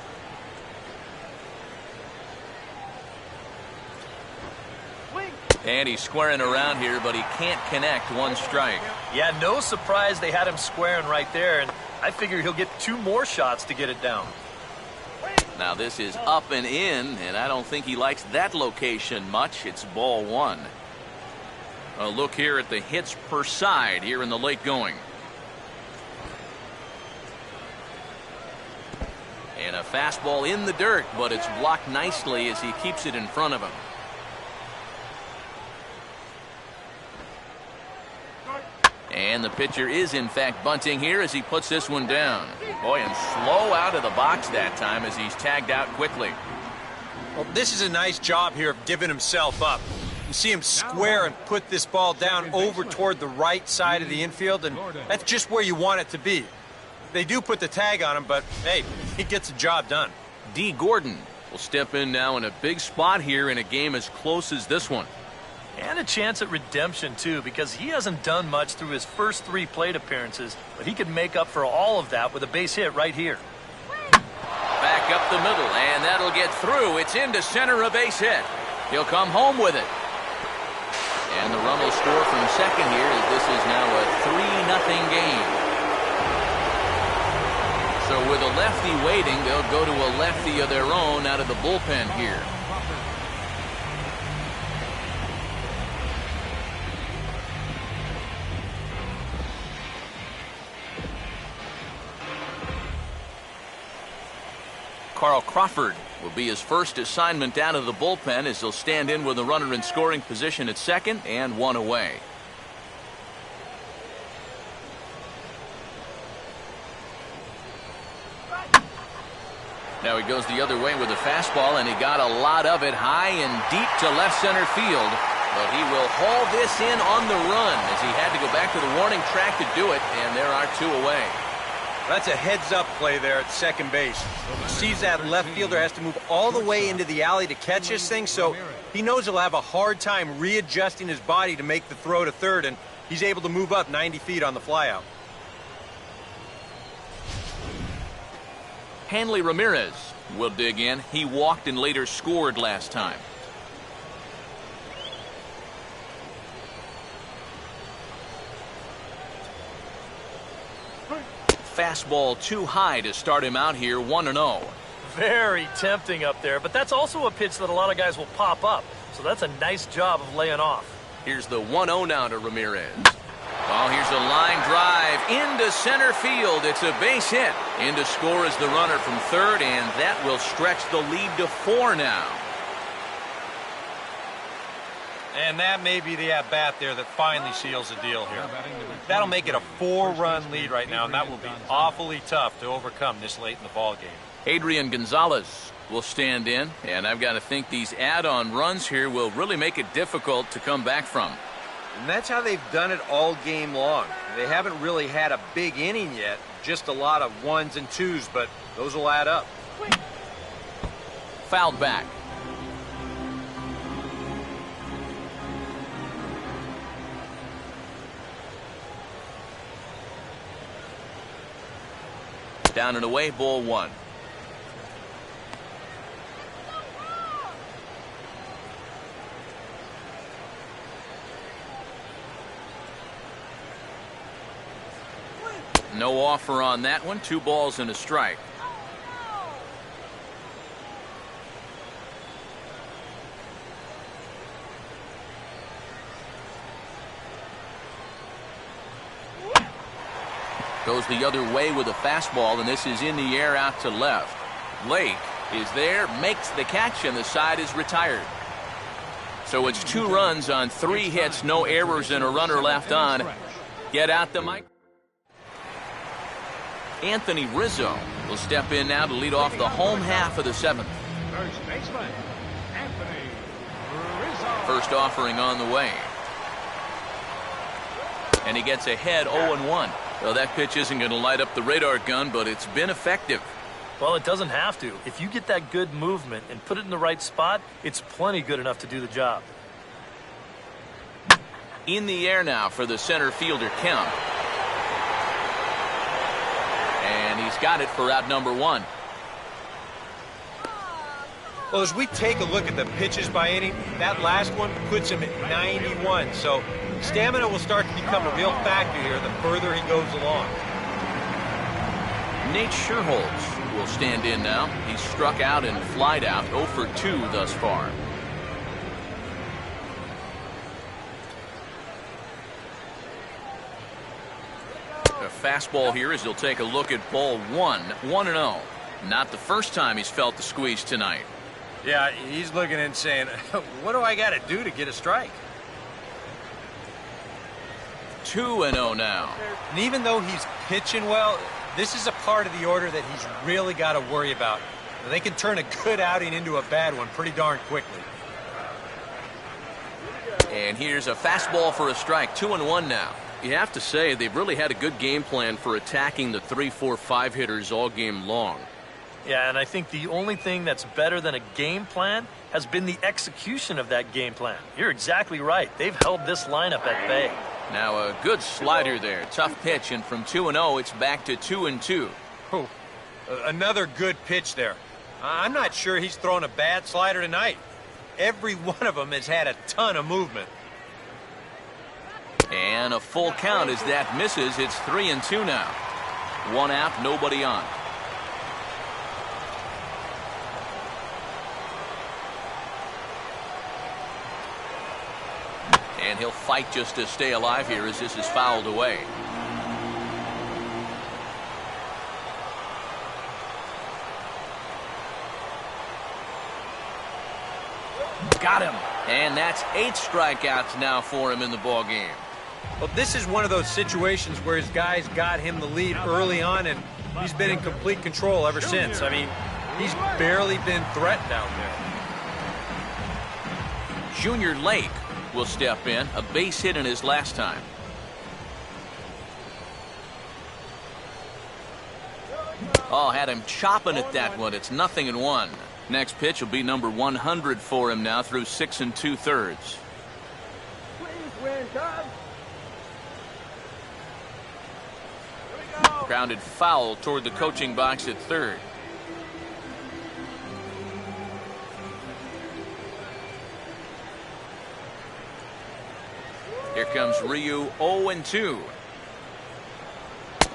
And he's squaring around here, but he can't connect. 1 strike. Yeah, no surprise they had him squaring right there, and I figure he'll get 2 more shots to get it down. Now this is up and in, and I don't think he likes that location much. It's ball 1. A look here at the hits per side here in the late going. And a fastball in the dirt, but it's blocked nicely as he keeps it in front of him. And the pitcher is, in fact, bunting here as he puts this one down. Boy, and slow out of the box that time as he's tagged out quickly. Well, this is a nice job here of giving himself up. You see him square and put this ball down over toward the right side of the infield, and that's just where you want it to be. They do put the tag on him, but, hey, he gets the job done. D. Gordon will step in now in a big spot here in a game as close as this one. And a chance at redemption, too, because he hasn't done much through his first 3 plate appearances, but he could make up for all of that with a base hit right here. Back up the middle, and that'll get through. It's into center, a base hit. He'll come home with it. And the run will score from second here as this is now a 3-0 game. So with a lefty waiting, they'll go to a lefty of their own out of the bullpen here. Carl Crawford will be his first assignment out of the bullpen as he'll stand in with a runner in scoring position at second and 1 away. Now he goes the other way with a fastball, and he got a lot of it high and deep to left center field. But he will haul this in on the run as he had to go back to the warning track to do it, and there are 2 away. That's a heads-up play there at second base. He sees that left fielder has to move all the way into the alley to catch this thing, so he knows he'll have a hard time readjusting his body to make the throw to third, and he's able to move up 90 feet on the flyout. Hanley Ramirez will dig in. He walked and later scored last time. Fastball too high to start him out here, 1-0. Very tempting up there, but that's also a pitch that a lot of guys will pop up. So that's a nice job of laying off. Here's the 1-0 now to Ramirez. Oh, here's a line drive into center field. It's a base hit. In to score is the runner from third, and that will stretch the lead to 4 now. And that may be the at-bat there that finally seals the deal here. That'll make it a 4-run lead right now, and that will be awfully tough to overcome this late in the ball game. Adrian Gonzalez will stand in, and I've got to think these add-on runs here will really make it difficult to come back from. And that's how they've done it all game long. They haven't really had a big inning yet, just a lot of 1s and 2s, but those will add up. Fouled back. Down and away, ball 1. No offer on that one. 2 balls and a strike. Goes the other way with a fastball, and this is in the air out to left. Lake is there, makes the catch, and the side is retired. So it's 2 runs on 3 hits, no errors, and a runner left on. Get out the mic. Anthony Rizzo will step in now to lead off the home half of the 7th. First baseman, Anthony Rizzo. First offering on the way. And he gets ahead 0-1. Well, that pitch isn't going to light up the radar gun, but it's been effective. Well, it doesn't have to. If you get that good movement and put it in the right spot, it's plenty good enough to do the job. In the air now for the center fielder count. And he's got it for out number 1. Well, as we take a look at the pitches by inning, that last one puts him at 91. So stamina will start to become a real factor here the further he goes along. Nate Scherholz will stand in now. He's struck out and flied out, 0 for 2 thus far. A fastball here as he'll take a look at ball 1, 1-0. Not the first time he's felt the squeeze tonight. Yeah, he's looking and saying, what do I got to do to get a strike? 2-0 now. And even though he's pitching well, this is a part of the order that he's really got to worry about. They can turn a good outing into a bad one pretty darn quickly. And here's a fastball for a strike. 2-1 now. You have to say they've really had a good game plan for attacking the 3, 4, 5 hitters all game long. Yeah, and I think the only thing that's better than a game plan has been the execution of that game plan. You're exactly right. They've held this lineup at bay. Now a good slider there. Tough pitch, and from 2-0, it's back to 2-2. Oh, another good pitch there. I'm not sure he's thrown a bad slider tonight. Every one of them has had a ton of movement. And a full count as that misses. It's 3-2 now. One out, nobody on. And he'll fight just to stay alive here as this is fouled away. Got him. And that's 8 strikeouts now for him in the ball game. Well, this is one of those situations where his guys got him the lead early on, and he's been in complete control ever since. I mean, he's barely been threatened out there. Junior Lake will step in, a base hit in his last time. Oh, had him chopping at that one. It's 0-1. Next pitch will be number 100 for him now through 6 2/3. Please win, Cubs. Grounded foul toward the coaching box at third. Here comes Ryu, 0-2.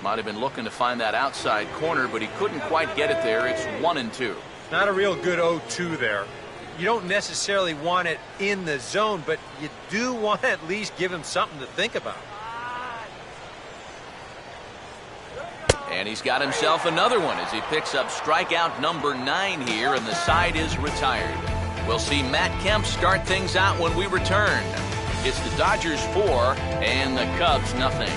Might have been looking to find that outside corner, but he couldn't quite get it there. It's 1-2. Not a real good 0-2 there. You don't necessarily want it in the zone, but you do want to at least give him something to think about. And he's got himself another one as he picks up strikeout number 9 here, and the side is retired. We'll see Matt Kemp start things out when we return. It's the Dodgers 4 and the Cubs 0.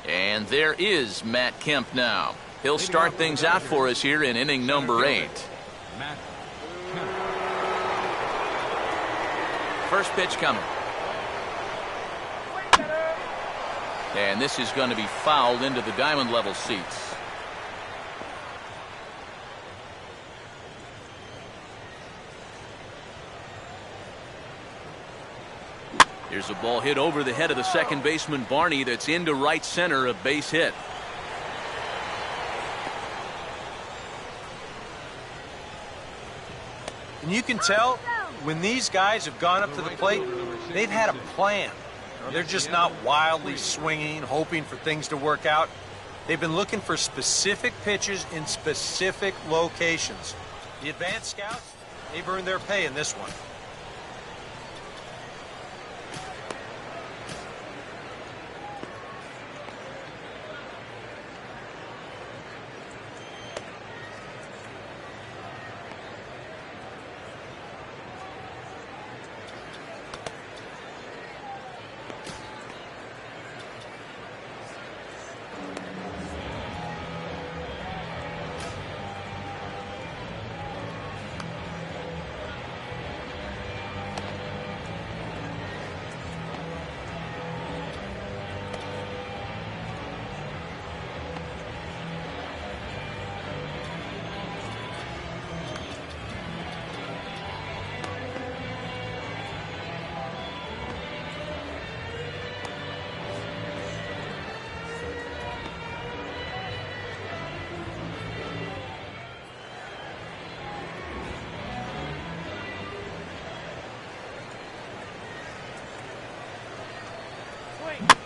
And there is Matt Kemp now. He'll start things out for us here in inning number 8. First pitch coming. And this is going to be fouled into the diamond level seats. Here's a ball hit over the head of the second baseman Barney that's into right center, a base hit. And you can tell when these guys have gone up to the plate, they've had a plan. They're just not wildly swinging, hoping for things to work out. They've been looking for specific pitches in specific locations. The advanced scouts, they've earned their pay in this one.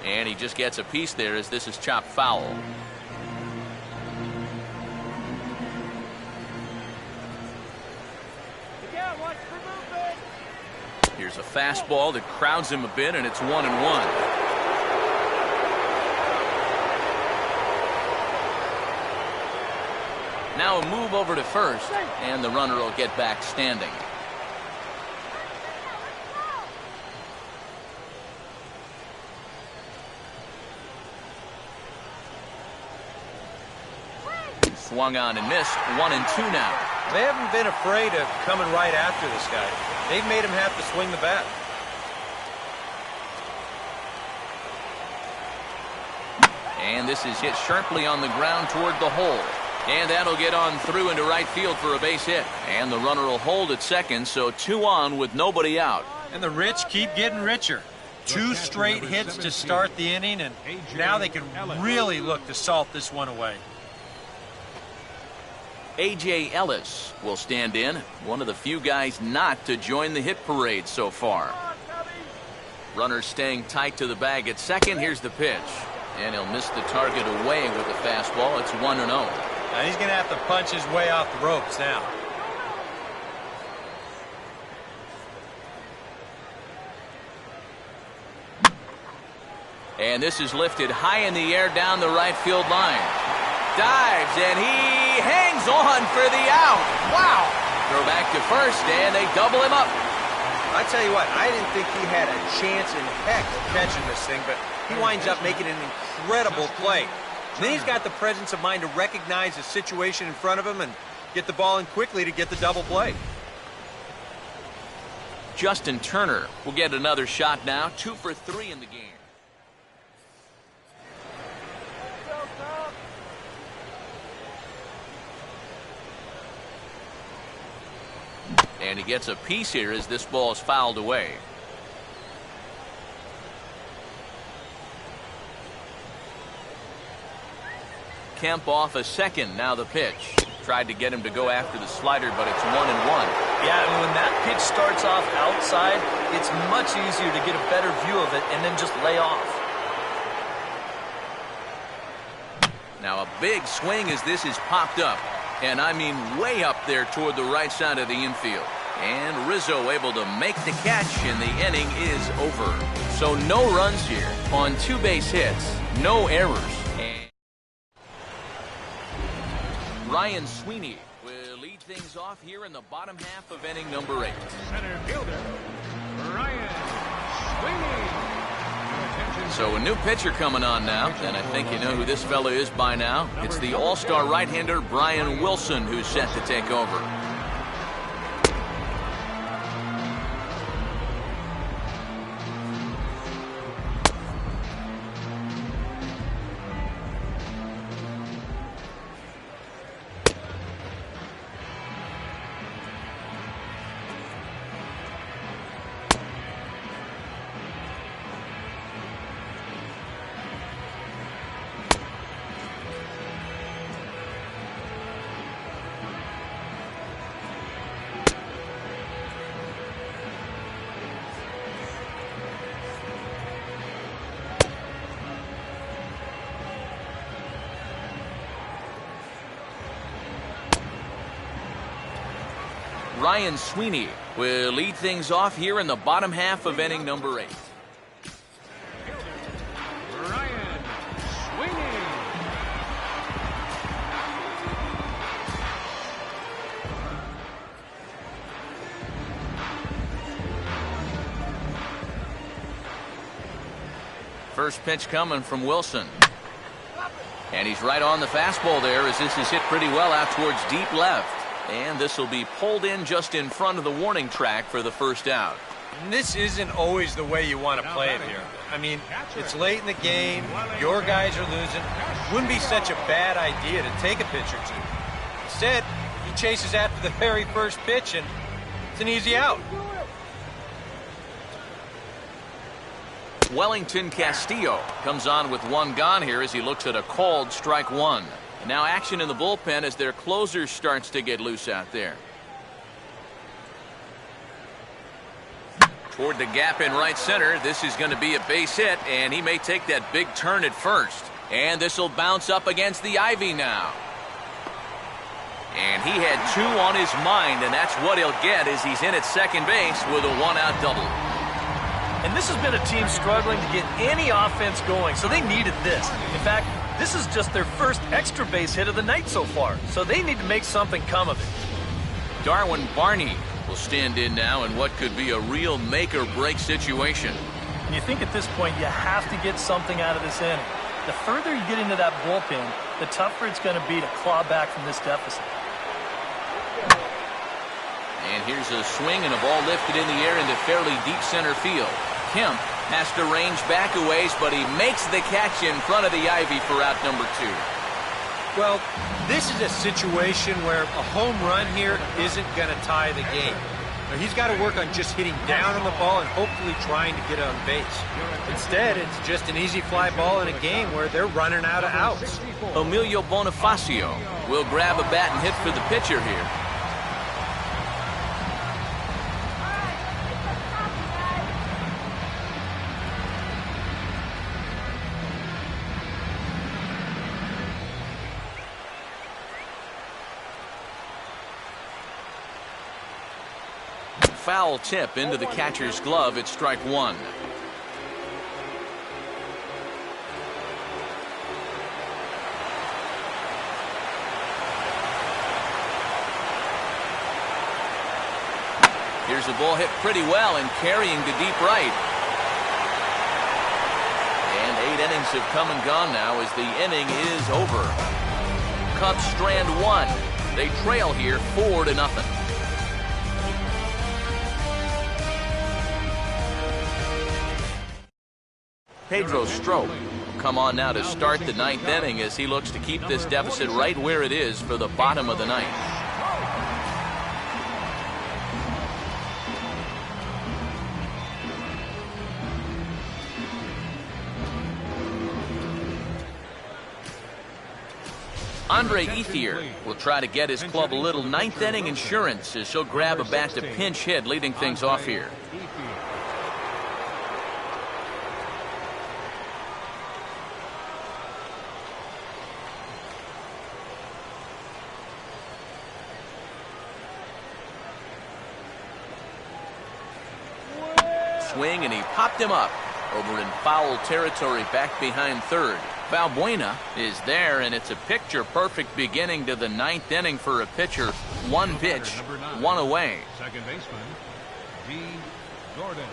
And he just gets a piece there as this is chopped foul. Here's a fastball that crowds him a bit, and it's 1-1. Now a move over to first, and the runner will get back standing. Swung on and missed. 1-2 now. They haven't been afraid of coming right after this guy. They've made him have to swing the bat. And this is hit sharply on the ground toward the hole. And that'll get on through into right field for a base hit. And the runner will hold at second, so 2 on with nobody out. And the rich keep getting richer. 2 straight hits to start the inning, and now they can really look to salt this one away. A.J. Ellis will stand in, one of the few guys not to join the hit parade so far. Runner staying tight to the bag at second. Here's the pitch. And he'll miss the target away with the fastball. It's 1-0. Now he's going to have to punch his way off the ropes now. And this is lifted high in the air down the right field line. Dives, and he hangs on for the out. Wow! Throw back to first, and they double him up. I tell you what, I didn't think he had a chance in heck of catching this thing, but he winds up making an incredible play. And then he's got the presence of mind to recognize the situation in front of him and get the ball in quickly to get the double play. Justin Turner will get another shot now. 2 for 3 in the game. And he gets a piece here as this ball is fouled away. Kemp off a second. Now the pitch. Tried to get him to go after the slider, but it's 1-1. Yeah, and when that pitch starts off outside, it's much easier to get a better view of it and then just lay off. Now a big swing as this is popped up. And I mean way up there toward the right side of the infield. And Rizzo able to make the catch, and the inning is over. So no runs here on 2 base hits, no errors. And Ryan Sweeney will lead things off here in the bottom half of inning number 8. Center fielder, Ryan Sweeney. So a new pitcher coming on now, and I think you know who this fella is by now. It's the all-star right-hander Brian Wilson who's set to take over. Ryan Sweeney will lead things off here in the bottom half of inning number 8. Ryan Sweeney. First pitch coming from Wilson. And he's right on the fastball there as this is hit pretty well out towards deep left. And this will be pulled in just in front of the warning track for the first out. And this isn't always the way you want to play it here. I mean, it's late in the game, your guys are losing. Wouldn't be such a bad idea to take a pitch or two. Instead, he chases after the very first pitch, and it's an easy out. Wellington Castillo comes on with 1 gone here as he looks at a called strike 1. Now action in the bullpen as their closer starts to get loose out there. Toward the gap in right center. This is going to be a base hit, and he may take that big turn at first. And this will bounce up against the ivy now. And he had 2 on his mind, and that's what he'll get as he's in at second base with a 1-out double. And this has been a team struggling to get any offense going, so they needed this. In fact, this is just their first extra base hit of the night so far, so they need to make something come of it. Darwin Barney will stand in now in what could be a real make-or-break situation. And you think at this point you have to get something out of this inning. The further you get into that bullpen, the tougher it's going to be to claw back from this deficit. And here's a swing and a ball lifted in the air into fairly deep center field. Kemp has to range back a ways, but he makes the catch in front of the ivy for out number 2. Well, this is a situation where a home run here isn't going to tie the game. Now, he's got to work on just hitting down on the ball and hopefully trying to get on base. Instead, it's just an easy fly ball in a game where they're running out of outs. Emilio Bonifacio will grab a bat and hit for the pitcher here. Foul tip into the catcher's glove. It's strike 1. Here's a ball hit pretty well and carrying to deep right. And 8 innings have come and gone now as the inning is over. Cubs strand 1. They trail here 4-0. Pedro Strop will come on now to start the 9th inning as he looks to keep this deficit right where it is for the bottom of the 9th. Andre Ethier will try to get his club a little 9th inning insurance as he'll grab a bat to pinch hit, leading things off here. Swing, and he popped him up over in foul territory back behind third. Valbuena is there, and it's a picture-perfect beginning to the 9th inning for a pitcher. 1 pitch, 1 away. Second baseman, D. Gordon.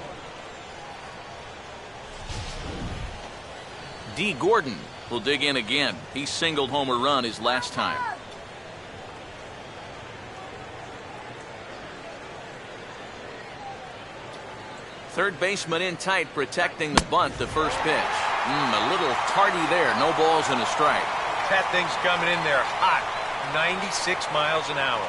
D. Gordon will dig in again. He singled home a run his last time. Third baseman in tight, protecting the bunt, the first pitch. A little tardy there. No balls and a strike. That thing's coming in there hot. 96 miles an hour.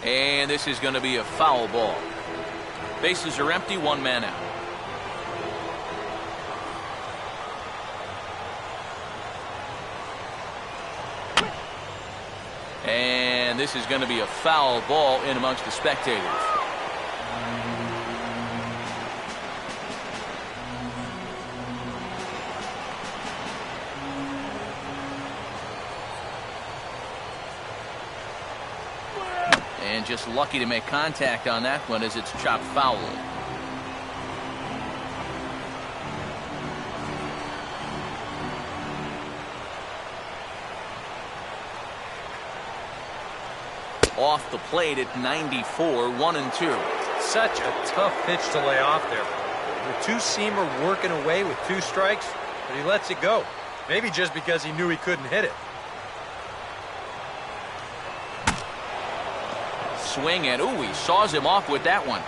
And this is going to be a foul ball. Bases are empty, 1 man out. And this is going to be a foul ball in amongst the spectators. And just lucky to make contact on that one as it's chopped foul. Off the plate at 94, 1-2. Such a tough pitch to lay off there. The two-seamer working away with 2 strikes, but he lets it go. Maybe just because he knew he couldn't hit it. Swing, and ooh, he saws him off with that one.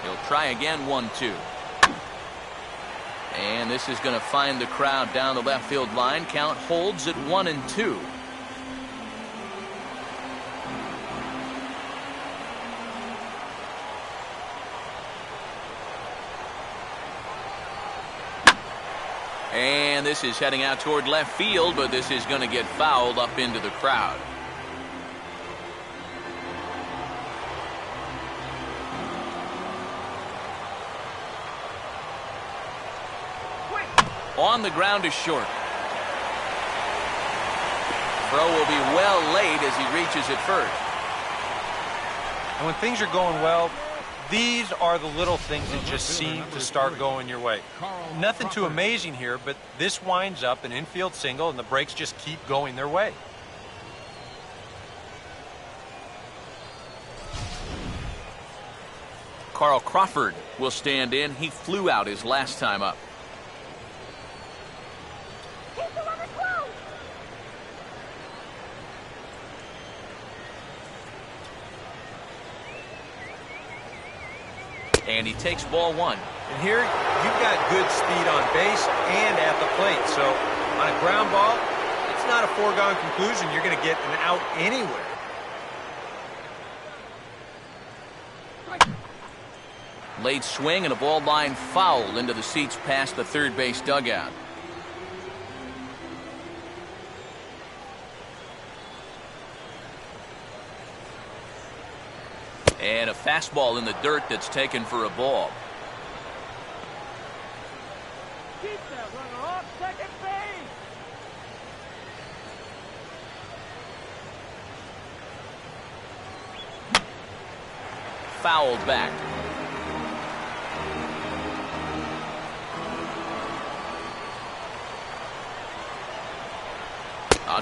He'll try again, 1-2. And this is going to find the crowd down the left field line. Count holds at 1-2. And this is heading out toward left field, but this is going to get fouled up into the crowd. On the ground is short. Throw will be well laid as he reaches it first. And when things are going well, These are the little things that just seem to start going your way. Nothing too amazing here, but this winds up an infield single, and the breaks just keep going their way. Carl Crawford will stand in. He flew out his last time up. And he takes ball one. And here, you've got good speed on base and at the plate. So on a ground ball, it's not a foregone conclusion you're going to get an out anywhere. Late swing and a ball line foul into the seats past the third base dugout. And a fastball in the dirt that's taken for a ball. Keep that runner off second base. Fouled back.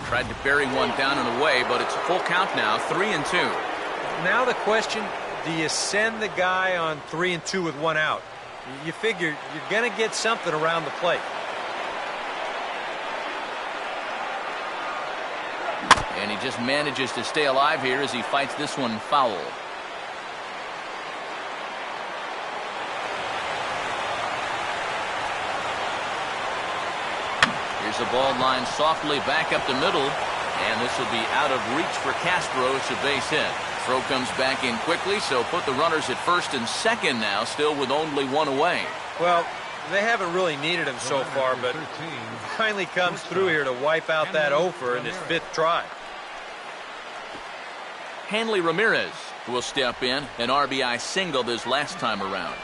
Tried to bury one down and away, but it's a full count now, 3-2. Now the question, do you send the guy on 3-2 with one out? You figure you're going to get something around the plate. And he just manages to stay alive here as he fights this one foul. Here's the ball line softly back up the middle, and this will be out of reach for Castro. It's a base hit. Throw comes back in quickly, so put the runners at first and second now, still with only one away. Well, they haven't really needed him so far, but finally comes through here to wipe out that offer in his fifth try. Hanley Ramirez will step in, an RBI single this last time around.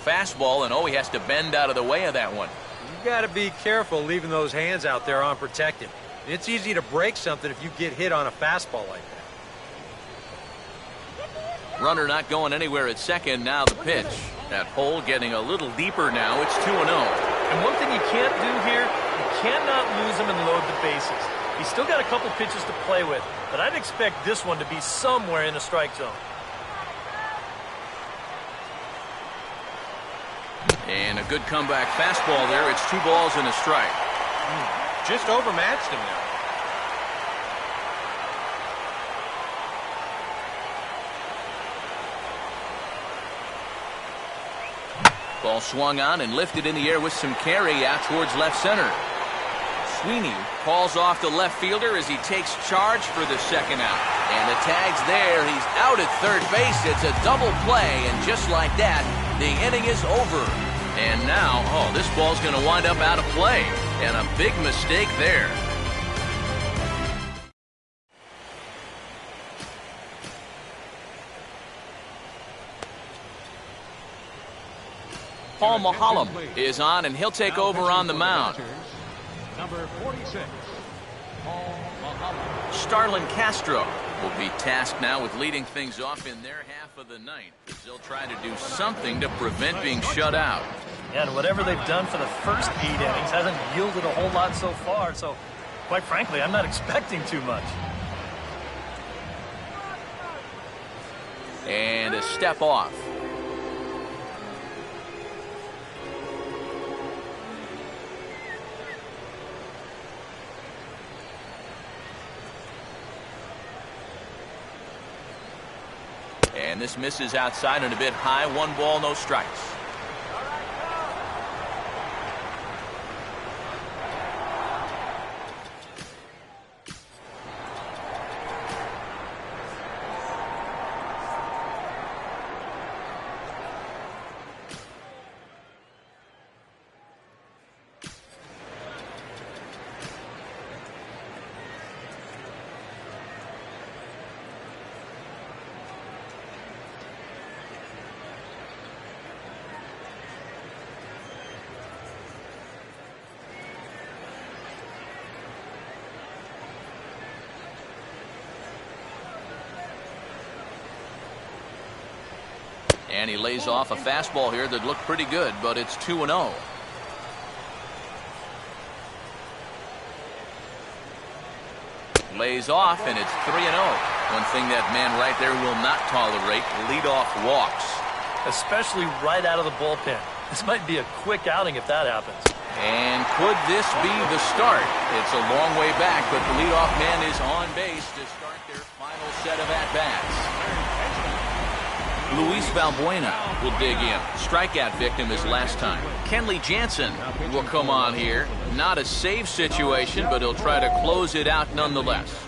Fastball, and he has to bend out of the way of that one. You got to be careful leaving those hands out there unprotected. It's easy to break something if you get hit on a fastball like that. Runner not going anywhere at second. Now the pitch. That hole getting a little deeper now. It's 2-0. And one thing you can't do here, you cannot lose him and load the bases. He's still got a couple pitches to play with, but I'd expect this one to be somewhere in the strike zone. And a good comeback fastball there. It's 2 balls and a strike. Just overmatched him now. Ball swung on and lifted in the air with some carry out towards left center. Sweeney calls off the left fielder as he takes charge for the second out. And the tag's there. He's out at third base. It's a double play, and just like that, the inning is over. And now, this ball's going to wind up out of play. And a big mistake there. Paul Mahalam is on, and he'll take over on the mound. Number 46, Paul Mahalam. Starlin Castro will be tasked now with leading things off in their half of the ninth. They'll try to do something to prevent being shut out. Yeah, and whatever they've done for the first 8 innings hasn't yielded a whole lot so far, so quite frankly, I'm not expecting too much. And a step off. And this misses outside and a bit high. 1 ball, no strikes. And he lays off a fastball here that looked pretty good, but it's 2-0. Lays off, and it's 3-0. One thing that man right there will not tolerate, leadoff walks. Especially right out of the bullpen. This might be a quick outing if that happens. And could this be the start? It's a long way back, but the leadoff man is on base to start their final set of at-bats. Luis Valbuena will dig in. Strikeout victim his last time. Kenley Jansen will come on here. Not a save situation, but he'll try to close it out nonetheless.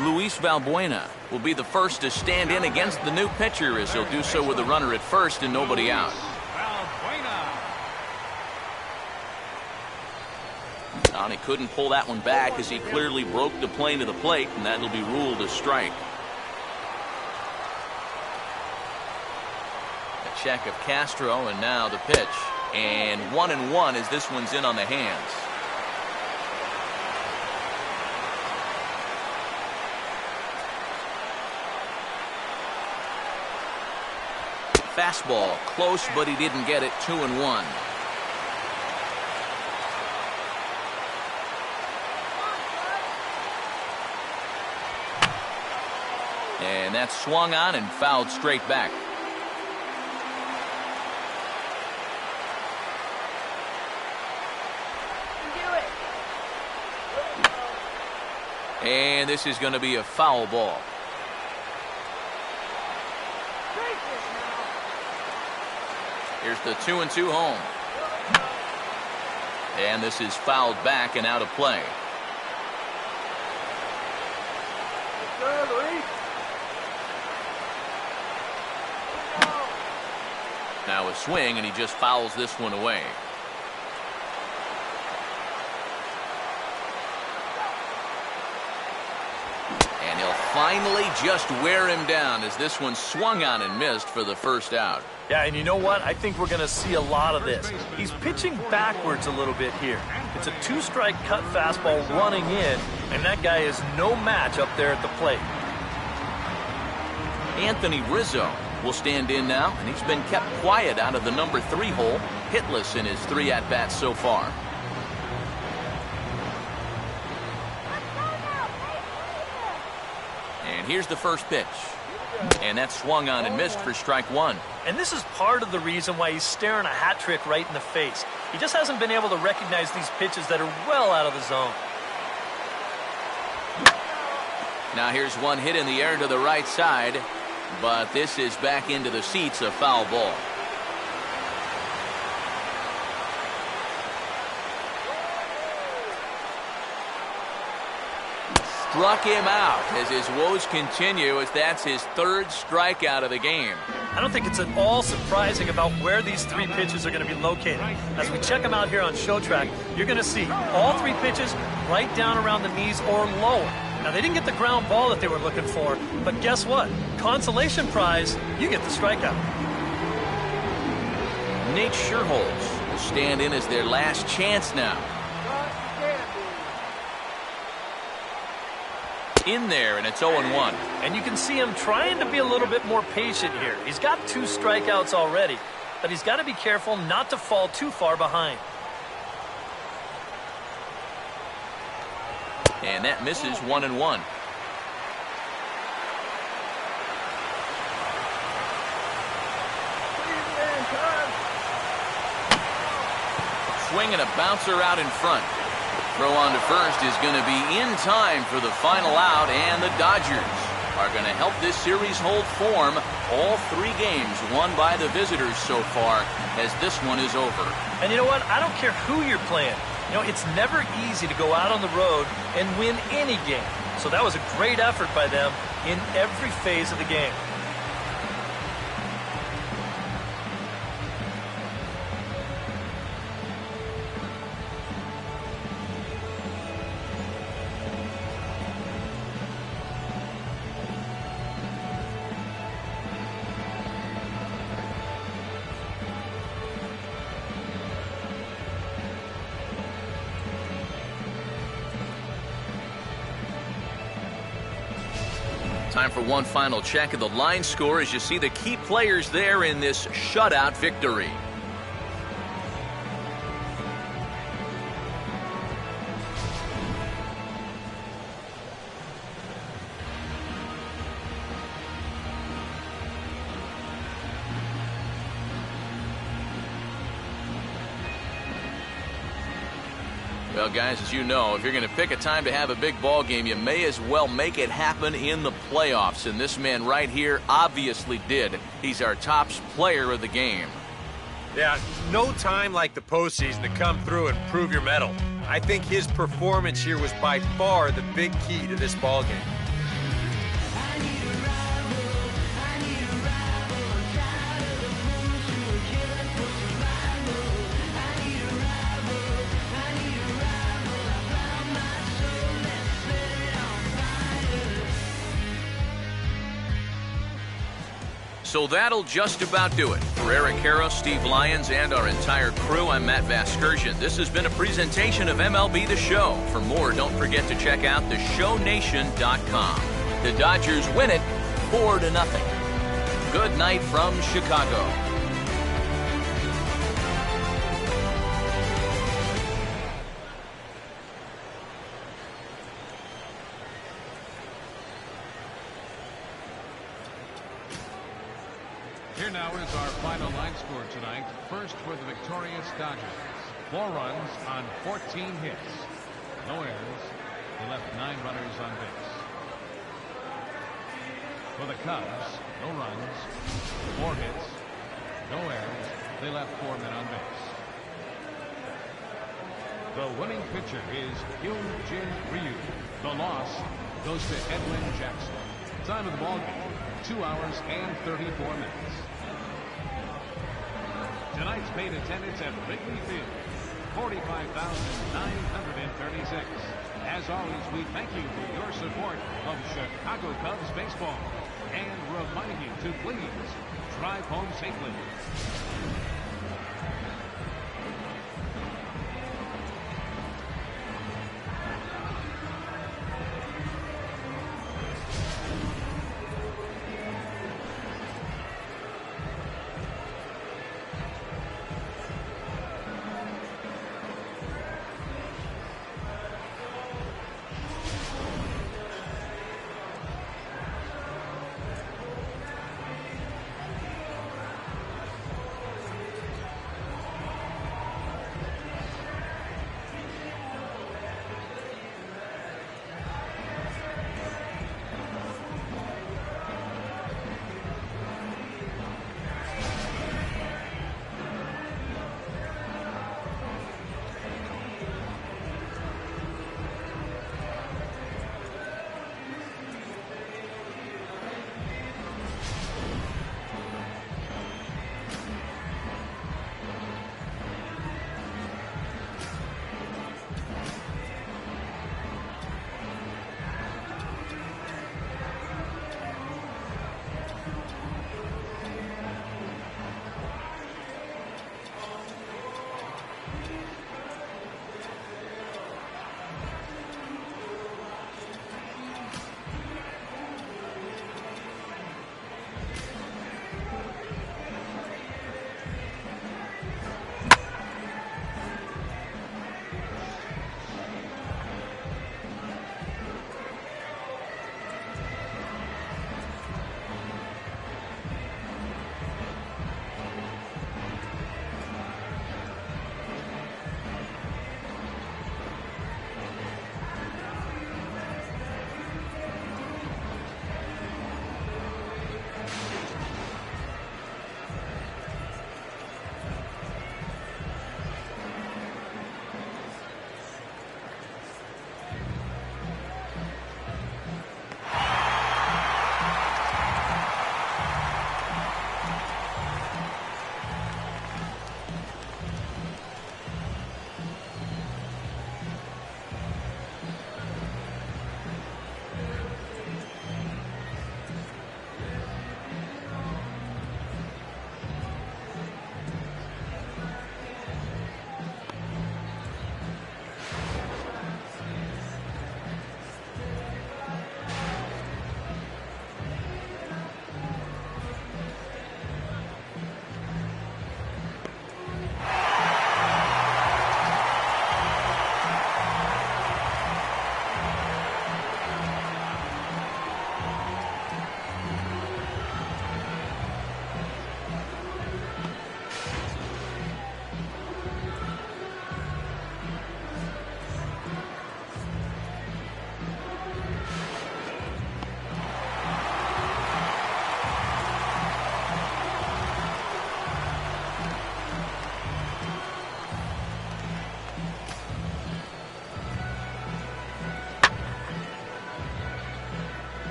Luis Valbuena will be the first to stand in against the new pitcher, as he'll do so with a runner at first and nobody out. And he couldn't pull that one back as he clearly broke the plane to the plate, and that'll be ruled a strike. A check of Castro, and now the pitch. And 1-1 as this one's in on the hands. Fastball close, but he didn't get it. 2-1. And that's swung on and fouled straight back. And this is going to be a foul ball. Here's the 2-2 home. And this is fouled back and out of play. Now a swing, and he just fouls this one away. And he'll finally just wear him down as this one swung on and missed for the first out. Yeah, and you know what? I think we're going to see a lot of this. He's pitching backwards a little bit here. It's a two-strike cut fastball running in, and that guy is no match up there at the plate. Anthony Rizzo will stand in now, and he's been kept quiet out of the number 3 hole, hitless in his 3 at-bats so far. And here's the first pitch. And that swung on and missed for strike 1. And this is part of the reason why he's staring a hat trick right in the face. He just hasn't been able to recognize these pitches that are well out of the zone. Now here's one hit in the air to the right side, but this is back into the seats, a foul ball. Struck him out as his woes continue, as that's his 3rd strikeout of the game. I don't think it's at all surprising about where these 3 pitches are going to be located. As we check them out here on Show Track, you're going to see all 3 pitches right down around the knees or lower. Now, they didn't get the ground ball that they were looking for, but guess what? Consolation prize, you get the strikeout. Nate Scherholz will stand in as their last chance now. In there, and it's 0-1. And you can see him trying to be a little bit more patient here. He's got 2 strikeouts already, but he's got to be careful not to fall too far behind. And that misses. 1-1. Swing and a bouncer out in front. Throw on to first is going to be in time for the final out, and the Dodgers are going to help this series hold form. All 3 games won by the visitors so far, as this one is over. And you know what? I don't care who you're playing. You know, it's never easy to go out on the road and win any game. So that was a great effort by them in every phase of the game. Time for one final check of the line score as you see the key players there in this shutout victory. Well, guys, as you know, if you're going to pick a time to have a big ball game, you may as well make it happen in the playoffs. And this man right here obviously did. He's our top player of the game. Yeah, no time like the postseason to come through and prove your mettle. I think his performance here was by far the big key to this ball game. So that'll just about do it. For Eric Harrow, Steve Lyons, and our entire crew, I'm Matt Vasgersian. This has been a presentation of MLB The Show. For more, don't forget to check out theshownation.com. The Dodgers win it 4-0. Good night from Chicago. Here now is our final line score tonight. First for the victorious Dodgers. 4 runs on 14 hits. No errors. They left 9 runners on base. For the Cubs, no runs, 4 hits, no errors. They left 4 men on base. The winning pitcher is Hyun-Jin Ryu. The loss goes to Edwin Jackson. Time of the ball game, 2 hours and 34 minutes. Tonight's paid attendance at Wrigley Field, 45,936. As always, we thank you for your support of Chicago Cubs baseball and remind you to please drive home safely.